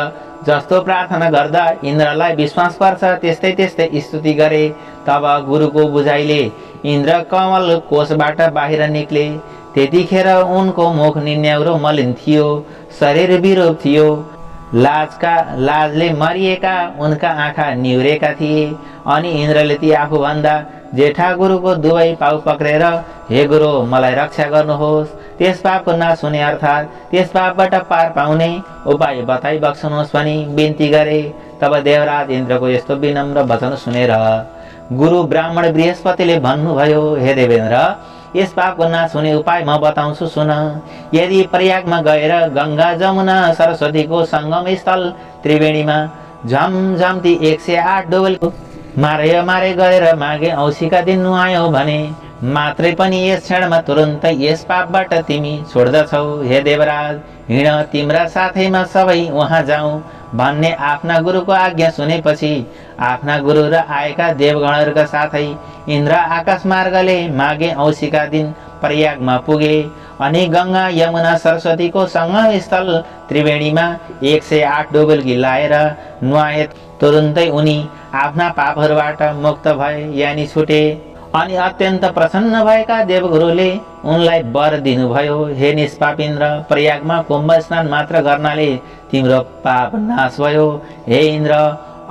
जस्तो प्रार्थना गर्दा इन्द्रलाई विश्वास पर्छ त्यस्तै स्तुति गरे। तब गुरुको बुझाइले इन्द्र कमल कोषबाट बाहिर निक्ले। त्यतिखेर उनको मुख निन्याउरो मलिन थियो, शरीर विरूप थियो, लाजले मरिएका उनका आँखा निहुरेका थिए। अनि इन्द्रले ती आफूभन्दा जेठा गुरुको दुवै पाउ पक्रेर, हे गुरु, मलाई रक्षा गर्नुहोस्, त्यस पापको नाश हुने अर्थात् त्यस पापबाट पार पाउने उपाय बताइ बक्सनुहोस् भनी बिन्ती गरे। तब देवराज इन्द्रको यस्तो विनम्र वचन सुनेर गुरु ब्राह्मण बृहस्पतिले भन्नुभयो, हे देवेन्द्र, यस पापको नाश हुने उपाय म बताउँछु, सुन। यदि प्रयागमा गएर गंगा जमुना सरस्वतीको संगम स्थल त्रिवेणीमा झमझम ती 108 डोबलको मारे गरेर माघे औँसीका दिन नुहायौ भने मात्रै पनि यस क्षणमा तुरुन्तै यस पापबाट तिमी छोड्दछौ। हे देवराज, हिँड, तिम्रा साथैमा सबै वहाँ जाउँ भन्ने आफ्ना गुरुको आज्ञा सुनेपछि आफ्ना गुरु र आएका देवगणहरूका साथै इन्द्र आकाश मार्गले माघे औँसीका दिन प्रयागमा पुगे अनि गंगा यमुना सरस्वतीको संगम स्थल त्रिवेणीमा 108 डुबुल्की लाएर नुहाए। तुरुन्तै उनी आफ्ना पापहरूबाट मुक्त भए यानी छुटे। अनि अत्यन्त प्रसन्न भएका देवगुरुले उनलाई वर दिनुभयो, हे निष्पाप इन्द्र, प्रयागमा कुम्भ स्नान मात्र गर्नाले तिम्रो पाप नाश भयो। हे इन्द्र,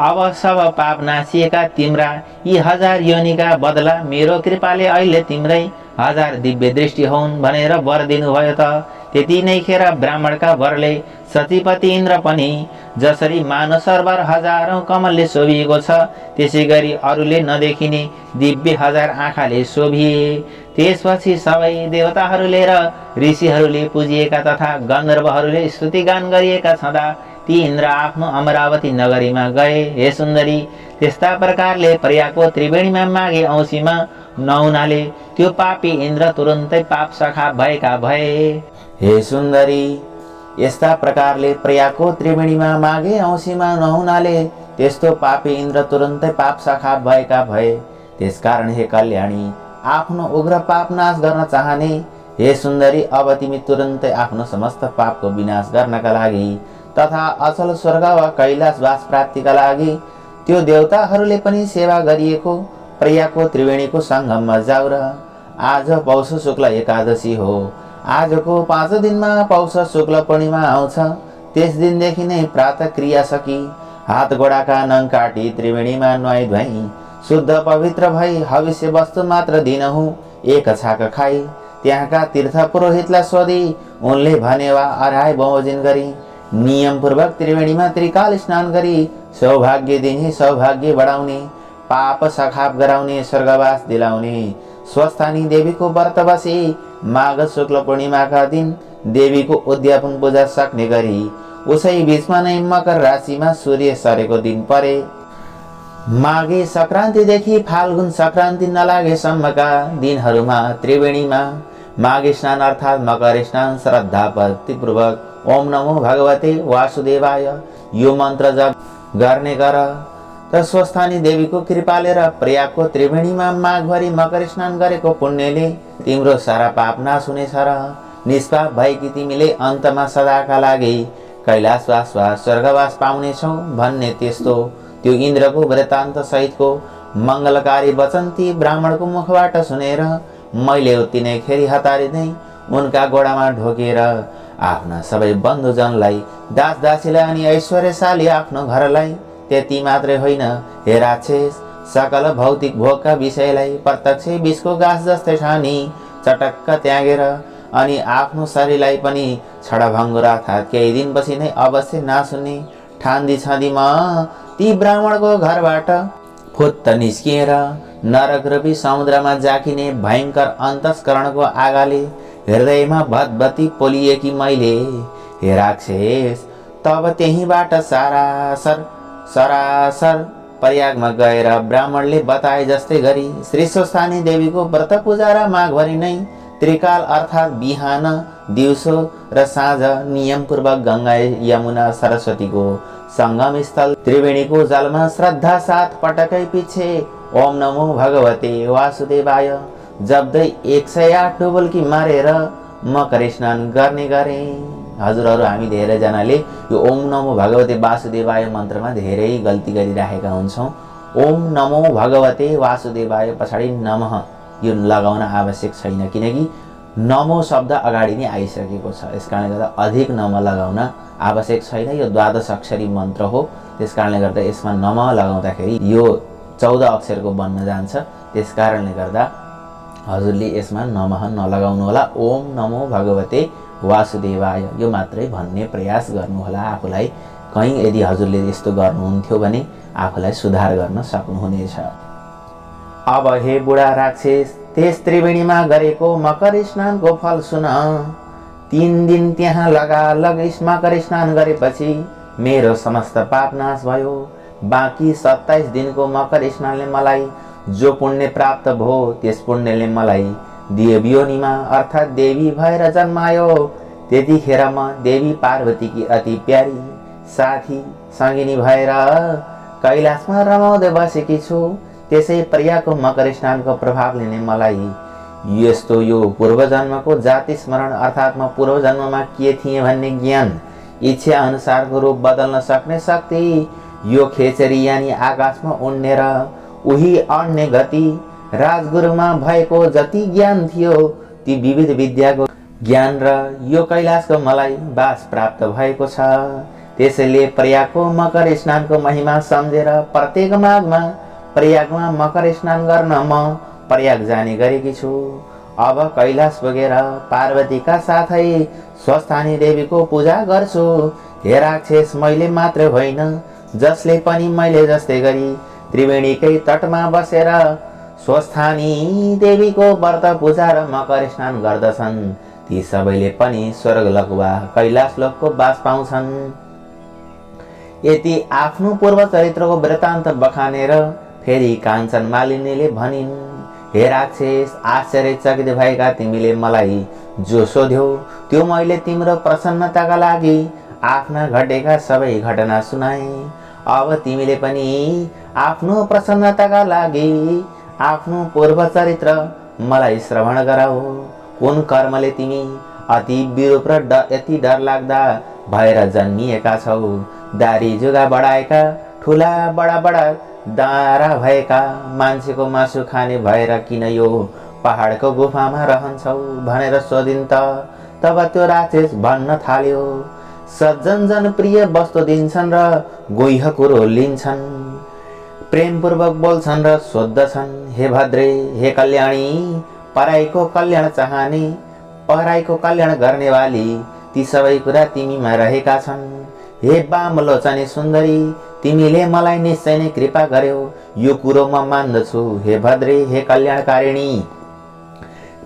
अब सब पाप नासिएका तिम्रा यी 1000 योनिका बदला मेरो कृपाले अहिले तिम्रै 1000 दिव्य दृष्टि हुन् भनेर वर दिनुभयो। त त्यति नै खेर ब्राह्मणका वरले सतीपति इन्द्र पनि जसरी मानव सरोवर हजारौं कमलले शोभिएको छ त्यसै गरी अरूले नदेखिने दिव्य 1000 आँखाले शोभिए। त्यसपछि सबै देवताहरूले र ऋषिहरूले पुजिएका तथा गन्धर्वहरूले स्तुति गान गरिएका छँदा ती इन्द्र आफ्नो अमरावती नगरीमा गए। हे सुन्दरी, त्यस्ता प्रकारले प्रयागको त्रिवेणीमा मागे औँसीमा नहुनाले त्यो पापी इन्द्र तुरुन्तै पाप सखा भएका भए। हे सुन्दरी, यस्ता प्रकारले प्रयागको त्रिवेणीमा मागे औँसीमा नहुनाले त्यस्तो पापी इन्द्र तुरुन्तै पाप सखा भएका भए। त्यसकारण हे कल्याणी, आफ्नो उग्र पाप नाश गर्न चाहने हे सुन्दरी, अब तिमी तुरुन्तै आफ्नो समस्त पापको विनाश गर्नका लागि तथा अचल स्वर्ग वा कैलाशवास प्राप्तिका लागि त्यो देवताहरूले पनि सेवा गरिएको प्रयागको त्रिवेणीको सङ्गममा जाऊ र आज पौष शुक्ल एकादशी हो। आजको 5 दिनमा पौष शुक्ल पूर्णिमा आउँछ। त्यस दिनदेखि नै प्रातः क्रिया सकी हात गोडाका नङ काटी त्रिवेणीमा नुहाई धुवाई शुद्ध पवित्र भई हविष्य वस्तु मात्र दिनहुँ एक छाक खाई त्यहाँका तीर्थ पुरोहितलाई सोधी उनले भने वा अराय बमोजिम गरी नियमपूर्वक त्रिवेणीमा त्रिकाल स्नान गरी सौभाग्य दिने, सौभाग्य बढाउने, पाप सखाप गराउने, स्वर्गवास दिलाउने स्वस्थानी देवीको व्रत बसी माघ शुक्ल पूर्णिमाका दिन देवीको उद्यापन पूजा सक्ने गरी उसै बीचमा नै मकर राशिमा सूर्य सरेको दिन परे। माघे संक्रान्तिदेखि फाल्गुन संक्रान्ति नलागेसम्मका दिनहरूमा त्रिवेणीमा माघ स्नान अर्थात् मकर स्नान श्रद्धा भक्तिपूर्वक ओम नमो भगवते वासुदेवाय यो मन्त्र जप गर्ने गर। त स्वस्थानी देवीको कृपाले र प्रयागको त्रिवेणीमा माघभरि मकर स्नान गरेको पुण्यले तिम्रो सारा पाप नाश हुनेछ र निष्पाप भएकी तिमीले अन्तमा सदाका लागि कैलाशवास वा स्वर्गवास पाउनेछौ भन्ने त्यस्तो त्यो इन्द्रको वृत्तान्त सहितको मङ्गलकारी वचन ती ब्राह्मणको मुखबाट सुनेर मैले उत्ति नै खेरी हतारिँदै उनका गोडामा ढोकेर आफ्ना सबै बन्धुजनलाई, दास दासीलाई अनि ऐश्वर्यशाली आफ्नो घरलाई, त्यति मात्रै होइन हे राक्षस, सकल भौतिक भोगका विषयलाई प्रत्यक्ष विषको गाँस जस्तै ठानी चटक्क त्यागेर अनि आफ्नो शरीरलाई पनि छडभङ्गुर अर्थात् केही दिनपछि नै अवश्य नाश हुने ठान्दी छँदी म ती ब्राह्मणको घरबाट फुत्त निस्किएर नरक रूपी समुद्रमा जाकिने भयङ्कर अन्तस्करणको आगाले हृदयमा भतभती पोलिएकी मैले हे राक्षस, तब त्यहीबाट सरासर प्रयागमा गएर ब्राह्मणले बताए जस्तै गरी श्री स्वस्थानी देवीको व्रत पूजा र माघभरि नै त्रिकाल अर्थात् बिहान, दिउँसो र साँझ नियमपूर्वक गङ्गा यमुना सरस्वतीको सङ्गम स्थल त्रिवेणीको जलमा श्रद्धा साथ पटकै पछि ओम नमो भगवते वासुदेवाय जप्दै 108 डुबुल्की मारेर मकर स्नान गर्ने गरे। हजुरहरू हामी धेरैजनाले यो ओम नमो भगवते वासुदेवाय मन्त्रमा धेरै गल्ती गरिराखेका हुन्छौँ। ओम नमो भगवते वासुदेवाय पछाडि नमः यो लगाउन आवश्यक छैन, किनकि नमो शब्द अगाडि नै आइसकेको छ। यसकारणले गर्दा अधिक नम लगाउन आवश्यक छैन। यो 12 अक्षरी मन्त्र हो, त्यसकारणले गर्दा यसमा नम लगाउँदाखेरि यो 14 अक्षरको बन्न जान्छ। त्यसकारणले गर्दा हजुरले यसमा नमः नलगाउनु होला। ओम नमो भगवते वासुदेवाय यो मात्रै भन्ने प्रयास गर्नुहोला। आफूलाई कहीँ यदि हजुरले यस्तो गर्नुहुन्थ्यो भने आफूलाई सुधार गर्न सक्नुहुनेछ। अब हे बुढा राक्षस, त्यस त्रिवेणीमा गरेको मकर स्नानको फल सुन। 3 दिन त्यहाँ लगालग मकर स्नान गरेपछि मेरो समस्त पाप नाश भयो। बाँकी 27 दिनको मकर स्नानले मलाई जो पुण्य प्राप्त भयो त्यस पुण्यले मलाई देवयोनिमा अर्थात् देवी भएर जन्मायो। त्यतिखेर म देवी पार्वतीकी अति प्यारी साथी सङ्गिनी भएर कैलाशमा रमाउँदै बसेकी छु। त्यसै प्रयागको मकर स्नानको प्रभावले नै मलाई यस्तो यो पूर्वजन्मको जाति स्मरण अर्थात् म पूर्वजन्ममा के थिएँ भन्ने ज्ञान, इच्छा अनुसारको रूप बदल्न सक्ने शक्ति, यो खेचरी यानी आकाशमा उड्नेर उही अड्ने गति, राजगुरुमा भएको जति ज्ञान थियो ती विविध विद्याको ज्ञान र यो कैलाशको मलाई वास प्राप्त भएको छ। त्यसैले प्रयागको मकर स्नानको महिमा सम्झेर प्रत्येक माघमा प्रयागमा मकर स्नान गर्न म प्रयाग जाने गरेकी छु। अब कैलाश पुगेर पार्वतीका साथै स्वस्थानी देवीको पूजा गर्छु। हे राक्षस, मैले मात्र होइन जसले पनि मैले जस्तै गरी त्रिवेणीकै तटमा बसेर स्वस्थानी देवीको व्रत पूजा र मकर स्नान गर्दछन् ती सबैले पनि स्वर्गलोक वा कैलाश लोकको वास पाउँछन्। यति आफ्नो पूर्व चरित्रको वृत्तान्त बखानेर फेरि काञ्चन मालिनीले भनिन्, हे राक्षस, आश्चर्यचकित भएका तिमीले मलाई जो सोध्यौ त्यो मैले तिम्रो प्रसन्नताका लागि आफ्ना घटेका सबै घटना सुनाए। अब तिमीले पनि आफ्नो प्रसन्नताका लागि आफ्नो पूर्व चरित्र मलाई श्रवण गराऊ। कुन कर्मले तिमी अति विरूप र यति डरलाग्दा भएर जन्मिएका छौ? दारी जुगा बढाएका, ठुला बडा बडा दारा भएका, मान्छेको मासु खाने भएर किन यो पहाडको गुफामा रहन्छौ भनेर सोधिन् त। तब त्यो राक्षस भन्न थाल्यो, सज्जन जनप्रिय वस्तु दिन्छन् र गुह्य कुरो लिन्छन्, प्रेमपूर्वक बोल्छन् र सोद्धछन्। हे भद्रे, हे कल्याणी, पराईको कल्याण चाहने, पराईको कल्याण गर्नेवाली ती सबै कुरा तिमीमा रहेका छन्। हे वामलोचने सुन्दरी, तिमीले मलाई निश्चय नै कृपा गर्यौ, यो कुरो म मान्दछु। हे भद्रे, हे कल्याणकारिणी,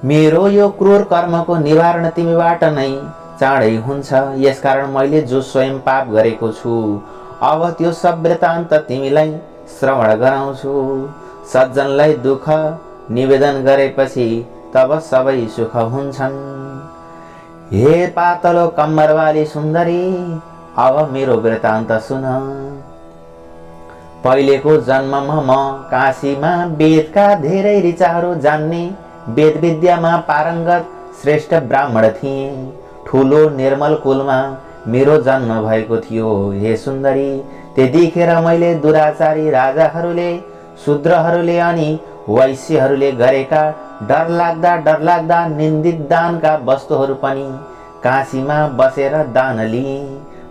मेरो यो क्रूर कर्मको निवारण तिमीबाट नै चाँडै हुन्छ। यसकारण मैले जो स्वयं पाप गरेको छु, अब त्यो सब वृत्तान्त तिमीलाई श्रवण गराउँछु। सज्जनलाई दुःख निवेदन गरेपछि तब सबै सुख हुन्छन्। हे पातलो कम्मरवाली सुन्दरी, अब मेरो वृत्तान्त सुन। पहिलेको जन्ममा म काशीमा वेदका धेरै ऋचाहरू जान्ने, वेद विद्यामा पारङ्गत श्रेष्ठ ब्राह्मण थिए। ठुलो निर्मल कुलमा मेरो जन्म भएको थियो। हे सुन्दरी, त्यतिखेर मैले दुराचारी राजाहरूले, शूद्रहरूले अनि वैश्यहरूले गरेका डरलाग्दा निन्दित दानका वस्तुहरू पनि काशीमा बसेर दान लिएँ।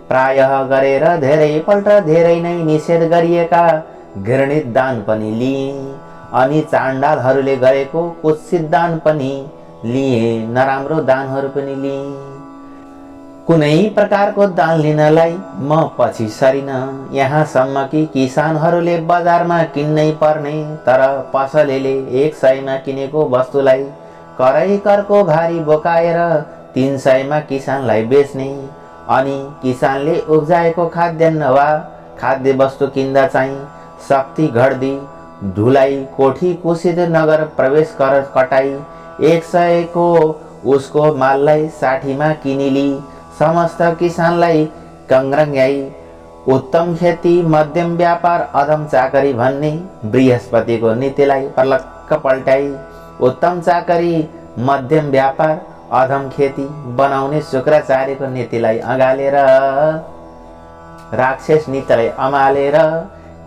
प्रायः गरेर धेरैपल्ट धेरै नै निषेध गरिएका घृणित दान पनि लिएँ अनि चाण्डालहरूले गरेको कुत्सित दान पनि लिएँ, नराम्रो दानहरू पनि लिएँ। कुनै प्रकारको दान लिनलाई म पछि सरिन, यहाँसम्म कि किसानहरूले बजारमा किन्नै पर्ने तर पसलेले 100 किनेको वस्तुलाई करै करको भारी बोकाएर 300 किसानलाई बेच्ने, अनि किसानले उब्जाएको खाद्यान्न वा खाद्य वस्तु किन्दा चाहिँ शक्ति घट्दी धुलाई कोठी कुसित नगर प्रवेश कर कटाई 100 को उसको माललाई 60 किनिली समस्त किसानलाई कङ्ग्रङ्ग्याई। उत्तम खेती, मध्यम व्यापार, अधम चाकरी भन्ने बृहस्पतिको नीतिलाई पलक्क पल्टाई उत्तम चाकरी, मध्यम व्यापार, अधम खेती बनाउने शुक्राचार्यको नीतिलाई अँगालेर राक्षस नीतिलाई अमालेर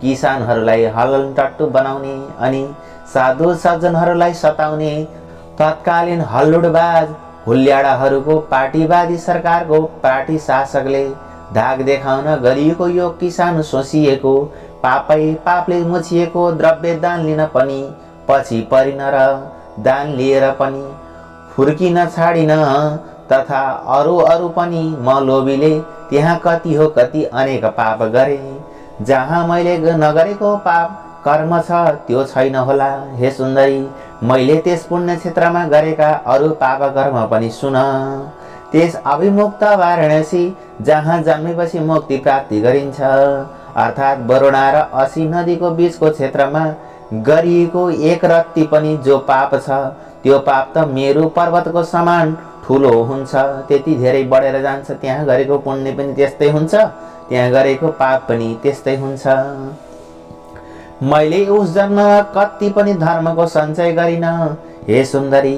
किसानहरूलाई हलनटट्टु बनाउने अनि साधु सज्जनहरूलाई सताउने तत्कालीन हल्लुडबाज हुल्याडाहरूको पार्टीवादी सरकारको पार्टी शासकले धाक देखाउन गरिएको यो किसान सोसिएको पापले मुछिएको द्रव्य दान लिन पनि पछि परिन र दान लिएर पनि फुर्किन छाडिन, तथा अरू पनि म लोभीले त्यहाँ कति हो कति अनेक पाप गरे। जहाँ मैले नगरेको पाप कर्म छ त्यो छैन होला। हे सुन्दरी, मैले त्यस पुण्य क्षेत्रमा गरेका अरू पाप कर्म पनि सुन। त्यस अभिमुक्त वाराणसी जहाँ जन्मेपछि मुक्ति प्राप्ति गरिन्छ, अर्थात् वरुणा र असी नदीको बीचको क्षेत्रमा गरिएको एक रत्ती पनि जो पाप छ त्यो पाप त मेरु पर्वतको समान ठुलो हुन्छ, त्यति धेरै बढेर जान्छ। त्यहाँ गरेको पुण्य पनि त्यस्तै हुन्छ, त्यहाँ गरेको पाप पनि त्यस्तै हुन्छ। मैले उस जन्ममा कति पनि धर्मको सञ्चय गरिन। हे सुन्दरी,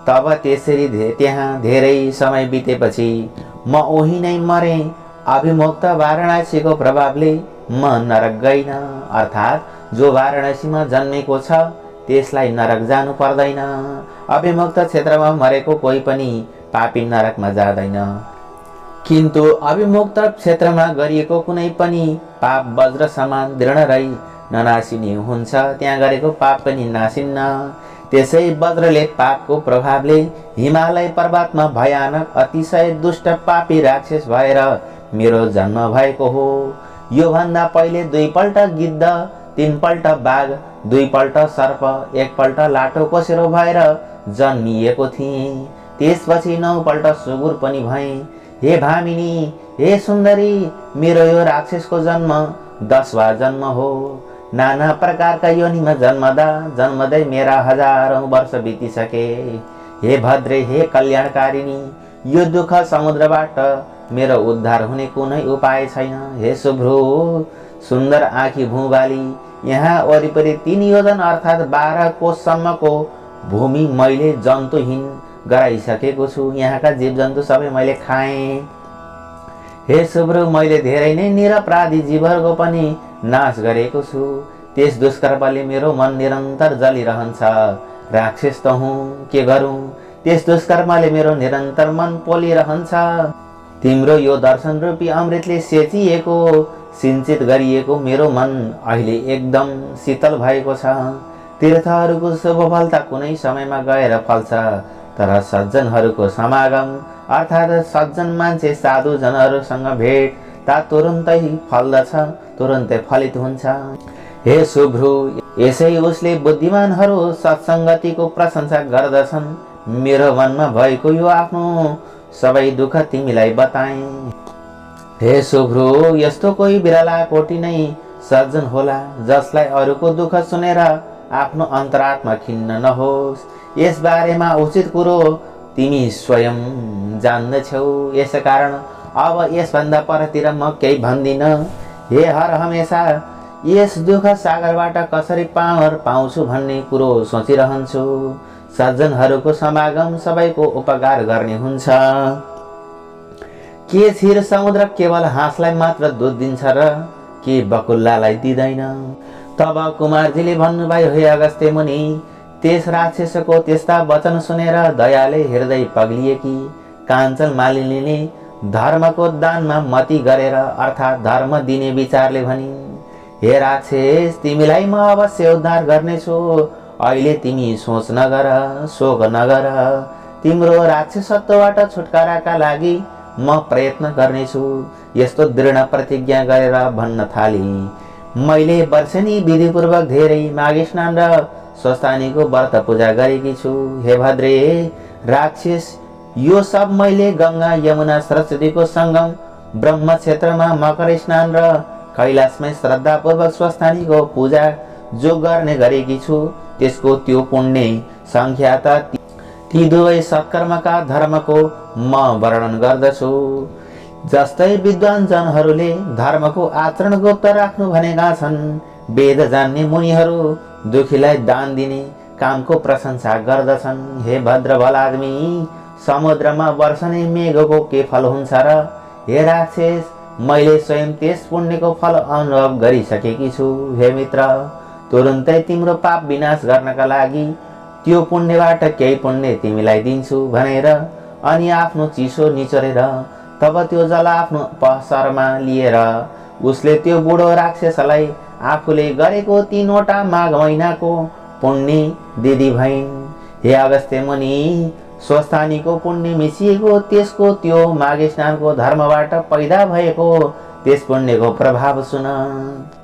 तब त्यसरी त्यहाँ धेरै समय बितेपछि म उही नै मरे। अभिमुक्त वाराणसीको प्रभावले म नरक गइन, अर्थात् जो वाराणसीमा जन्मेको छ त्यसलाई नरक जानु पर्दैन। अभिमुक्त क्षेत्रमा मरेको कोही पनि पापी नरकमा जाँदैन, किन्तु अभिमुक्त क्षेत्रमा गरिएको कुनै पनि पाप वज्र समान दृढ रही ननासिने हुन्छ, त्यहाँ गरेको पाप पनि नासिन्न। त्यसै वज्रले पापको प्रभावले हिमालय पर्वतमा भयानक अतिशय दुष्ट पापी राक्षस भएर मेरो जन्म भएको हो। यो भन्दा पहिले 2 पल्ट गिद्ध, 3 पल्ट बाघ, 2 पल्ट सर्प, 1 पल्ट लाटो कोसेरो भएर जन्मिएको थिएँ। त्यसपछि 9 पल्ट सुँगुर पनि भएँ। हे भामिनी, हे सुन्दरी, मेरो यो राक्षसको जन्म 10वां जन्म हो। नाना प्रकारका योनिमा जन्मदै मेरा हजारौं वर्ष बितिसके। हे भद्रे, हे कल्याणकारिणी, यो दुःख समुद्रबाट मेरो उद्धार हुने कुनै उपाय छैन। हे शुभ्रो, सुन्दर आँखी भुवाली, यहाँ वरिपरि 3 योजन अर्थात् 12 कोससम्मको भूमि मैले जन्तुहीन गराइसकेको छु। यहाँका जीवजन्तु सबै मैले खाएँ। हे शुभ्रो, मैले धेरै नै निरपराधी जीवहरूको पनि नाश गरेको छु। त्यस दुष्कर्मले मेरो मन निरन्तर जलिरहन्छ। राक्षस त हुँ, के गरौँ? त्यस दुष्कर्मले मेरो निरन्तर मन पोलिरहन्छ। तिम्रो यो दर्शन रूपी अमृतले सेचिएको, सिञ्चित गरिएको मेरो मन अहिले एकदम शीतल भएको छ। तीर्थहरूको शुभ फल त कुनै समयमा गएर फल्छ, तर सज्जनहरूको समागम अर्थात् सज्जन मान्छे साधुजनहरूसँग भेट ता तुरुन्तै फल्दछ, तुरुन्तै फलित हुन्छ। हे शुभ्रो, यसै उसले बुद्धिमानहरू सत्सङ्गतिको प्रशंसा गर्दछन्। मेरो मनमा भएको यो आफ्नो सबै दुःख तिमीलाई बताएँ। हे शुभ्रो, यस्तो कोही बिरला कोटी नै सज्जन होला जसलाई अरूको दुःख सुनेर आफ्नो अन्तरात्मा खिन्न नहोस्। यस बारेमा उचित कुरो तिमी स्वयं जान्दछौ। यसकारण अब यसभन्दा परतिर म केही भन्दिन। हे हर हमेशा यस दुःख सागरबाट कसरी पार पाउँछु भन्ने कुरो सोचिरहन्छु। सज्जनहरूको समागम सबैको उपकार गर्ने हुन्छ। के क्षीर समुद्र केवल हाँसलाई मात्र दुध दिन्छ र के बकुल्लालाई दिँदैन? तब कुमारजीले भन्नुभयो, हे अगस्त्य मुनि, त्यस राक्षसको त्यस्ता वचन सुनेर दयाले हृदय पग्लिएकी काञ्चन मालिनीले धर्मको दानमा मती गरेर अर्थात् धर्म दिने विचारले भनिन्, हे राक्षस, तिमीलाई म अवश्य उद्धार गर्नेछु। अहिले तिमी सोच नगर, शोक नगर। तिम्रो राक्षसत्वबाट छुटकाराका लागि म प्रयत्न गर्नेछु। यस्तो दृढ प्रतिज्ञा गरेर भन्न थाली। मैले वर्षेनी विधिपूर्वक धेरै माघे स्नान र स्वस्थानीको व्रत पूजा गरेकी छु। हे भद्रे राक्षस, यो सब मैले गंगा यमुना सरस्वतीको संगम ब्रह्म क्षेत्रमा मकर स्नान र कैलाशमै श्रद्धापूर्वक स्वस्थानीको पूजा जो गर्ने गरेकी छु, त्यसको त्यो पुण्य संख्या त ती दुवै सत्कर्मका धर्मको म वर्णन गर्दछु। जस्तै विद्वान जनहरूले धर्मको आचरण गुप्त राख्नु भनेका छन्। वेद जान्ने मुनिहरू दुखीलाई दान दिने कामको प्रशंसा गर्दछन्। हे भद्र बल आदमी, समुद्रमा वर्षने मेघको के फल हुन्छ र? हे राक्षस, मैले स्वयं त्यस पुण्यको फल अनुभव गरिसकेकी छु। हे मित्र, तुरुन्तै तिम्रो पाप विनाश गर्नका लागि त्यो पुण्यबाट केही पुण्य तिमीलाई दिन्छु भनेर अनि आफ्नो चिसो निचोरेर तब त्यो जल आफ्नो पसरमा लिएर उसले त्यो बुढो राक्षसलाई आफूले गरेको 3वटा माघ महिनाको पुण्य दिदी भइन्। हे अगस्त्य मुनि, स्वस्थानीको पुण्य मिसिएको त्यसको त्यो माघे स्नानको धर्मबाट पैदा भएको त्यस पुण्यको प्रभाव सुन।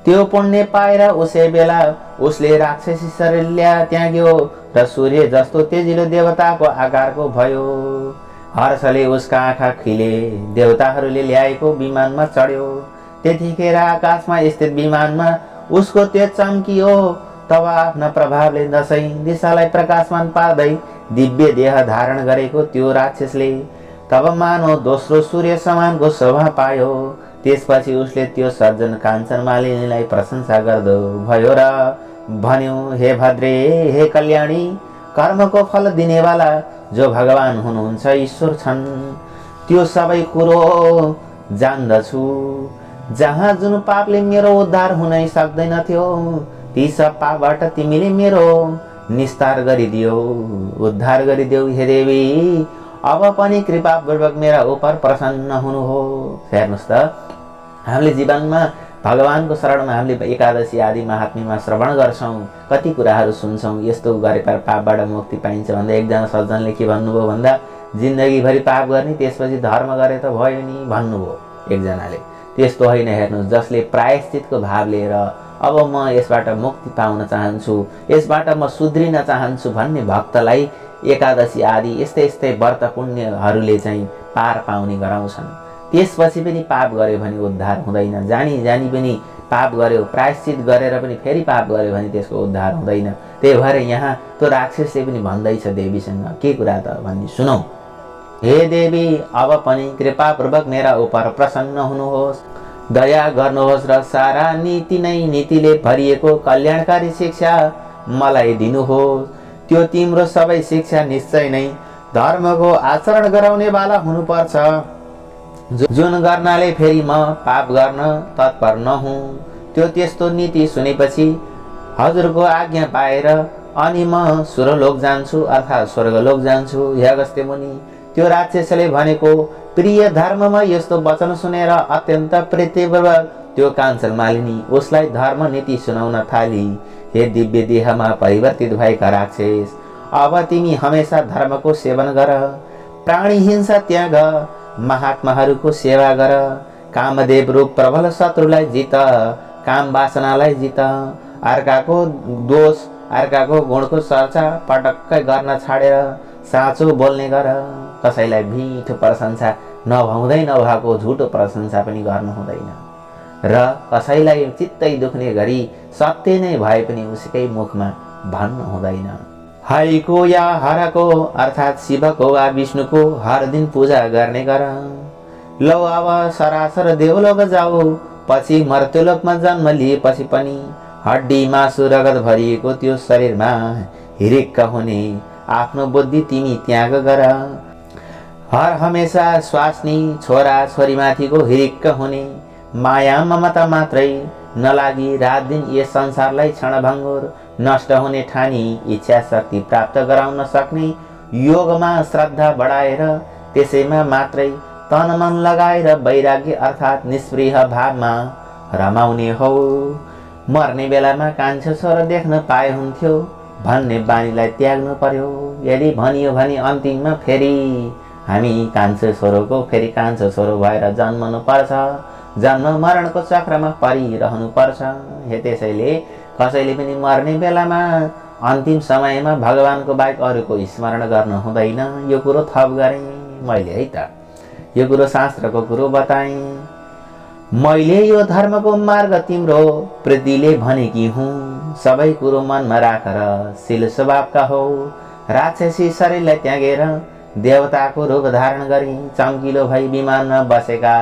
त्यो पुण्य पाएर उसै बेला उसले राक्षसी शरीर त्याग्यो र सूर्य जस्तो तेजिलो देवताको आकारको भयो। हर्षले उसका आँखा खिले। देवताहरूले ल्याएको विमानमा चढ्यो। त्यतिखेर आकाशमा स्थित विमानमा उसको तेज चम्कियो। तब आफ्ना प्रभावले दशै दिशालाई प्रकाशमान पार्दै दिव्य देह धारण गरेको त्यो राक्षसले तब मानव दोस्रो सूर्य समानको शोभा पायो। त्यसपछि उसले त्यो सज्जन काञ्चन मालिनीलाई प्रशंसा गर्दो भयो र भन्यो, हे भद्रे, हे कल्याणी, कर्मको फल दिनेवाला जो भगवान हुनुहुन्छ, ईश्वर छन्, त्यो सबै कुरो जान्दछु। जहाँ जुन पापले मेरो उद्धार हुनै सक्दैनथ्यो, ती सब पापबाट तिमीले मेरो निस्तार गरिदियो, उद्धार गरिदेऊ। हे देवी, अब पनि कृपापूर्वक मेरा उप प्रसन्न हुनु हो। हेर्नुहोस् त, हामीले जीवनमा भगवानको शरणमा हामीले एकादशी आदि महात्म्यमा श्रवण गर्छौँ, कति कुराहरू सुन्छौँ। यस्तो गरे पापबाट मुक्ति पाइन्छ भन्दा एकजना सज्जनले के भन्नुभयो भन्दा, जिन्दगीभरि पाप गर्ने त्यसपछि धर्म गरे त भयो नि भन्नुभयो एकजनाले। त्यस्तो होइन। हेर्नुहोस्, जसले प्रायश्चितको भाव लिएर अब म यसबाट मुक्ति पाउन चाहन्छु, यसबाट म सुध्रिन चाहन्छु भन्ने भक्तलाई एकादशी आदि यस्तै यस्तै व्रत पुण्यहरूले चाहिँ पार पाउने गराउँछन्। त्यसपछि पनि पाप गर्यो भने उद्धार हुँदैन। जानी जानी पनि पाप गर्यो, प्रायश्चित गरेर पनि फेरि पाप गर्यो भने त्यसको उद्धार हुँदैन। त्यही भएर यहाँ त्यो राक्षसले पनि भन्दैछ देवीसँग, के कुरा त भन्ने सुनौ। हे देवी, अब पनि कृपापूर्वक मेरा उप प्रसन्न हुनुहोस्, दया गर्नुहोस् र सारा नीति नै नीतिले भरिएको कल्याणकारी शिक्षा मलाई दिनुहोस्। त्यो तिम्रो सबै शिक्षा निश्चय नै धर्मको आचरण गराउनेवाला हुनुपर्छ, जुन गर्नाले फेरि म पाप गर्न तत्पर नहुँ। त्यो त्यस्तो नीति सुनेपछि हजुरको आज्ञा पाएर अनि म सुरलोक जान्छु, अर्थात् स्वर्गलोक जान्छु। हे अगस्त्य मुनि, त्यो राक्षसले भनेको प्रिय धर्ममा यस्तो वचन सुनेर अत्यन्त प्रीतिपूर्वक त्यो काञ्चन मालिनी उसलाई धर्म नीति सुनाउन थाली। हे दिव्य देहमा परिवर्तित भएका राक्षस, अब तिमी हमेशा धर्मको सेवन गर, प्राणी हिंसा त्याग, महात्माहरूको सेवा गर, कामदेव रूप प्रबल शत्रुलाई जित, काम वासनालाई जित, अर्काको दोष अर्काको गुणको चर्चा पटक्कै गर्न छाडेर साँचो बोल्ने गर। कसैलाई मिठो प्रशंसा नभउँदै नभएको झुटो प्रशंसा पनि गर्नु हुँदैन र कसैलाई चित्तै दुख्ने गरी सत्य नै भए पनि उसकै मुखमा भन्नु हुँदैन। हरिको या हरको अर्थात् शिवको वा विष्णुको हर दिन पूजा गर्ने गर। लौ अब सरासर देवलोक जाऊ, पछि मर्त्यलोकमा जन्म लिएपछि पनि हड्डी मासु रगत भरिएको त्यो शरीरमा हिरिक्क हुने आफ्नो बुद्धि तिमी त्याग गर। हर हमेशा स्वास्नी छोरा छोरीमाथिको हिरिक्क हुने माया ममता मात्रै नलागी रात दिन यस संसारलाई क्षणभङ्गुर नष्ट हुने ठानी इच्छा शक्ति प्राप्त गराउन सक्ने योगमा श्रद्धा बढाएर त्यसैमा मात्रै तन मन लगाएर वैराग्य अर्थात् निष्प्रिय भावमा रमाउने हो। मर्ने बेलामा कान्छो छोरो देख्न पाए हुन्थ्यो भन्ने बानीलाई त्याग्नु पर्यो। यदि भनियो भने अन्तिममा फेरि हामी कान्छो छोरोको फेरि कान्छो छोरो भएर जन्मनु पर्छ, जन्म मरणको चक्रमा परिरहनु पर्छ। त्यसैले कसैले पनि मर्ने बेलामा अन्तिम समयमा भगवानको बाहेक अरूको स्मरण गर्न हुँदैन। यो कुरो थप गरेँ मैले है त, यो कुरो शास्त्रको कुरो बताएँ। मैले यो धर्मको मार्ग तिम्रो प्रीतिले भनेकी हुँ, सबै कुरो मनमा राखेर शील स्वभावका हो। राक्षसी शरीरलाई त्यागेर देवताको रूप धारण गरी चम्किलो भई विमानमा बसेका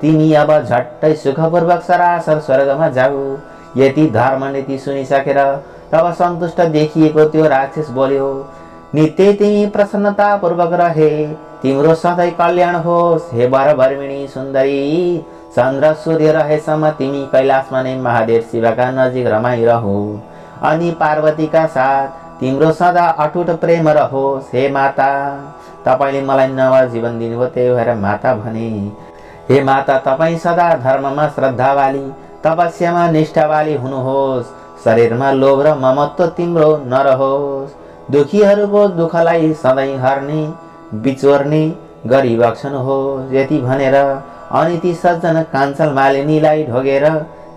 तिमी अब झट्टै सुखपूर्वक सरासर स्वर्गमा जाऊ। यति धर्म नीति सुनिसकेर तब सन्तुष्ट देखिएको त्यो राक्षस बोल्यो, नित्य तिमी प्रसन्नतापूर्वक रहे, तिम्रो सधैँ कल्याण होस्। हे वरवर्मिणी सुन्दरी, चन्द्र सूर्य रहेसम्म तिमी कैलाशमा नै महादेव शिवका नजिक रमाइरहु, अनि पार्वतीका साथ तिम्रो सदा अटुट प्रेम रहोस्। हे माता, तपाईले मलाई नव जीवन दिनुभयो, त्यही भएर माता भने। हे माता, तपाईँ सदा धर्ममा श्रद्धावाली, तपस्यामा निष्ठावाली हुनुहोस्। शरीरमा लोभ र ममत्व तिम्रो नरहोस्। दुखीहरूको दुःखलाई सधैँ हर्ने बिचोर्ने गरी बक्सनुहोस्। यति भनेर अनि ती सज्जन काञ्चन मालिनीलाई ढोगेर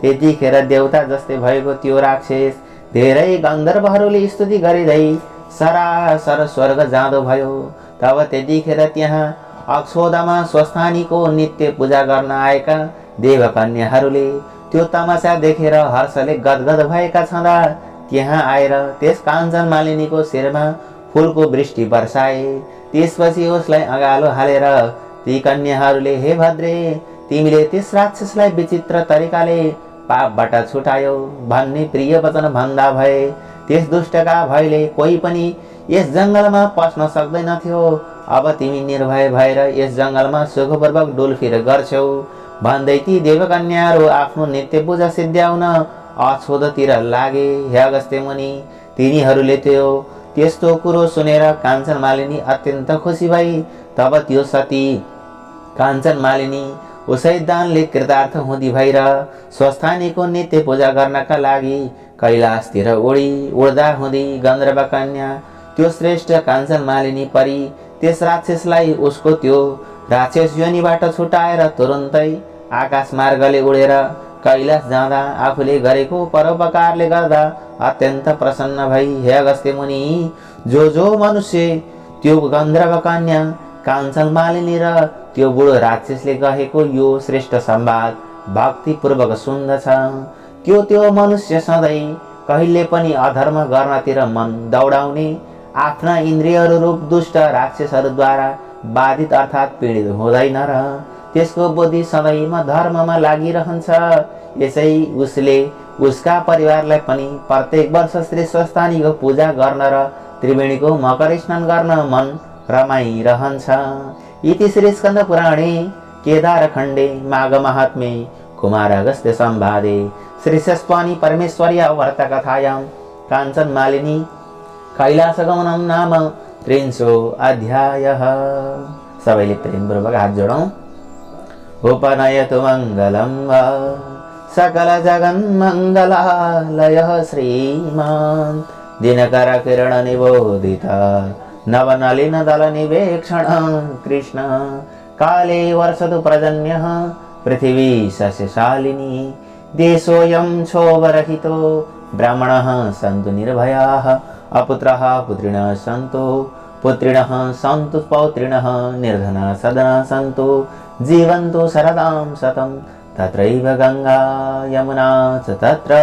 त्यतिखेर देवता जस्तै भएको त्यो राक्षस धेरै गन्धर्वहरूले स्तुति गरिँदै सरासर स्वर्ग जाँदो भयो। तब त्यतिखेर त्यहाँ अक्षोदामा स्वस्थानीको नित्य पूजा गर्न आएका देवकन्याहरूले त्यो तमासा देखेर हर्षले गदगद भएका छँदा त्यहाँ आएर त्यस काञ्चन मालिनीको शिरमा फूलको वृष्टि वर्षाए। त्यसपछि उसलाई अँगालो हालेर ती कन्याहरूले, हे भद्रे, तिमीले त्यस राक्षसलाई विचित्र तरिकाले पापबाट छुटायो भन्ने प्रिय वचन भन्दा भए त्यस दुष्टका भयले कोही पनि यस जङ्गलमा पस्न सक्दैनथ्यो। अब तिमी निर्भय भएर यस जङ्गलमा सुखपूर्वक डुलफिर गर्छौ भन्दै ती देवकन्याहरू आफ्नो नित्य पूजा सिद्ध्याउन अछोदतिर लागे। हे अगस्त्य मुनि, तिनीहरूले त्यस्तो कुरो सुनेर काञ्चन मालिनी अत्यन्त खुसी भई। तब त्यो सती काञ्चन मालिनी उसै दानले कृतार्थ हुँदी भएर स्वस्थानीको नित्य पूजा गर्नका लागि कैलाशतिर उड्दा हुँदी गन्धर्व कन्या त्यो श्रेष्ठ काञ्चन मालिनी परी त्यस राक्षसलाई उसको त्यो राक्षस योनिबाट छुटाएर तुरुन्तै आकाश मार्गले उडेर कैलाश जाँदा आफूले गरेको परोपकारले गर्दा अत्यन्त प्रसन्न भई, हे अगस्त्य मुनि, जो मनुष्य त्यो गन्धर्व कन्या काञ्चन मालिनी र त्यो बुढो राक्षसले कहेको यो श्रेष्ठ संवाद भक्तिपूर्वक सुन्दछ। त्यो मनुष्य सधैँ कहिले पनि अधर्म गर्नतिर मन दौडाउने, आफ्ना इन्द्रियहरू रूप दुष्ट राक्षसहरूद्वारा बाधित अर्थात् पीडित हुँदैन र त्यसको बुद्धि सधैँ धर्ममा लागिरहन्छ। यसै उसले उसका परिवारलाई पनि प्रत्येक वर्ष श्री स्वस्थानीको पूजा गर्न र त्रिवेणीको मकर स्नान गर्न मन रमाइरहन्छ। इति श्री स्कन्द पुराणे केदारखण्डे माघ महात्म्ये कुमार अगस्त्य संवादे श्री सस्वानी परमेश्वर्य व्रतकथायां काञ्चन मालिनी कैलासगमनं नाम 300 अध्यायः। सबैले प्रेमपूर्वक हात जोडौं। उपनयतु मङ्गलं वा सकल जगन्मङ्गलालयः श्रीमान् दिनकर किरण निबोधित नवनलिन दल निवेक्षण कृष्ण काले वर्षतु पर्जन्यः पृथिवी सस्यशालिनी देशोऽयं क्षोभरहितो ब्राह्मणः सन्तु निर्भयाः अपुत्रः पुत्रिणः सन्तु पुत्रिणः सन्तु पौत्रिणः निर्धना सदना सन्तु जीवन्तु शरदां शतं तत्रैव गंगा यमुना च तत्र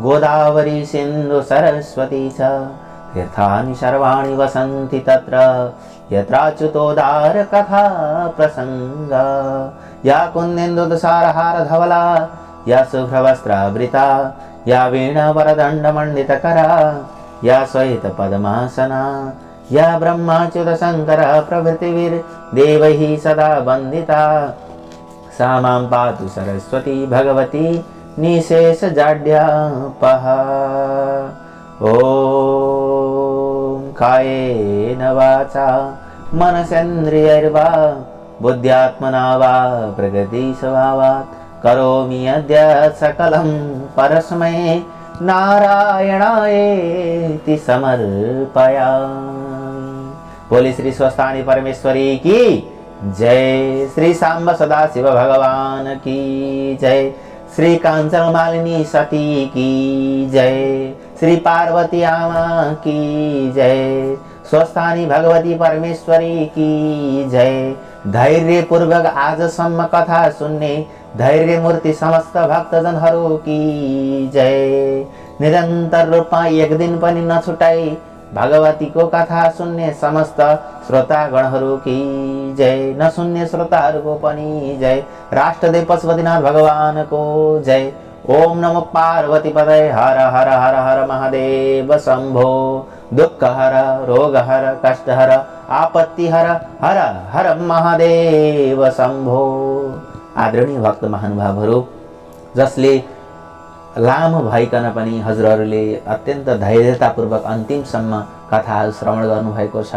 गोदावरी सिन्धु सरस्वती च तीर्थानि सर्वाणि वसन्ति तत्र यत्राच्युतोदार कथा प्रसंगा या कुन्देन्दुसारहार धवला या शुभ्रवस्त्रावृता या वीणावरदण्डमण्डितकरा या श्वेत पद्मासना या ब्रह्माच्युत शंकर प्रभृतिर्देवैः सदा वन्दिता सा मां पातु सरस्वती भगवती निशेष जाड्यापहा। ॐ कायेन वाचा मनसेन्द्रियैर्वा बुद्ध्यात्मना वा प्रकृतिस्वभावात् करोमि अद्य सकलं परस्मै नारायणायेति समर्पयामि। बोले श्री स्वस्थानी परमेश्वरी की जय। श्री सांब सदाशिव भगवान की जय। श्री कांचन मालिनी सती की जय। श्री पार्वती आमा की जय। स्वस्थानी भगवती परमेश्वरी की जय। धैर्य पूर्वक आजसम्म कथा सुन्ने धैर्य मूर्ति समस्त भक्तजनहरू की जय। निरन्तर रूपमा एक दिन पनि नछुटाई भगवती को कथा सुन्ने समस्त श्रोतागणहरू की जय। नसुन्ने श्रोताहरूको पनि जय। राष्ट्रदेव पशुपतिनाथ भगवान को जय। ओम नमो पार्वती पदये हर हर हर हर महादेव शंभो। दुख हर रोग हर कष्ट हर आपत्ति हर हर हर महादेव शंभो। आदरणीय भक्त महानुभावहरू, जसले लामो भइकन पनि हजुरहरूले अत्यन्त धैर्यतापूर्वक अन्तिमसम्म कथाहरू श्रवण गर्नुभएको छ,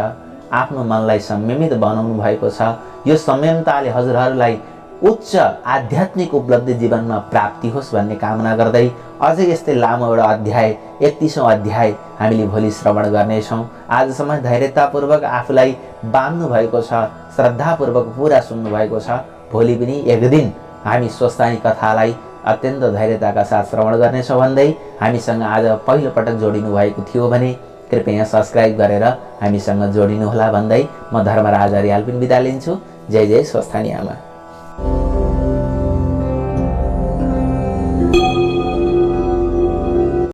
आफ्नो मनलाई संयमित बनाउनु भएको छ। यो संयमताले हजुरहरूलाई उच्च आध्यात्मिक उपलब्धि जीवनमा प्राप्ति होस् भन्ने कामना गर्दै अझै यस्तै लामो एउटा अध्याय 31औं अध्याय हामीले भोलि श्रवण गर्नेछौँ। आजसम्म धैर्यतापूर्वक आफूलाई बाँध्नु भएको छ, श्रद्धापूर्वक पुरा सुन्नु भएको छ। भोलि पनि एक दिन हामी स्वस्थानी कथालाई अत्यन्त धैर्यताका साथ श्रवण गर्नेछौँ भन्दै हामीसँग आज पहिलो पटक जोडिनु भएको थियो भने कृपया सब्स्क्राइब गरेर हामीसँग जोडिनुहोला भन्दै म धर्मराज अर्याल पनि बिदा लिन्छु। जय जय स्वस्थानी आमा।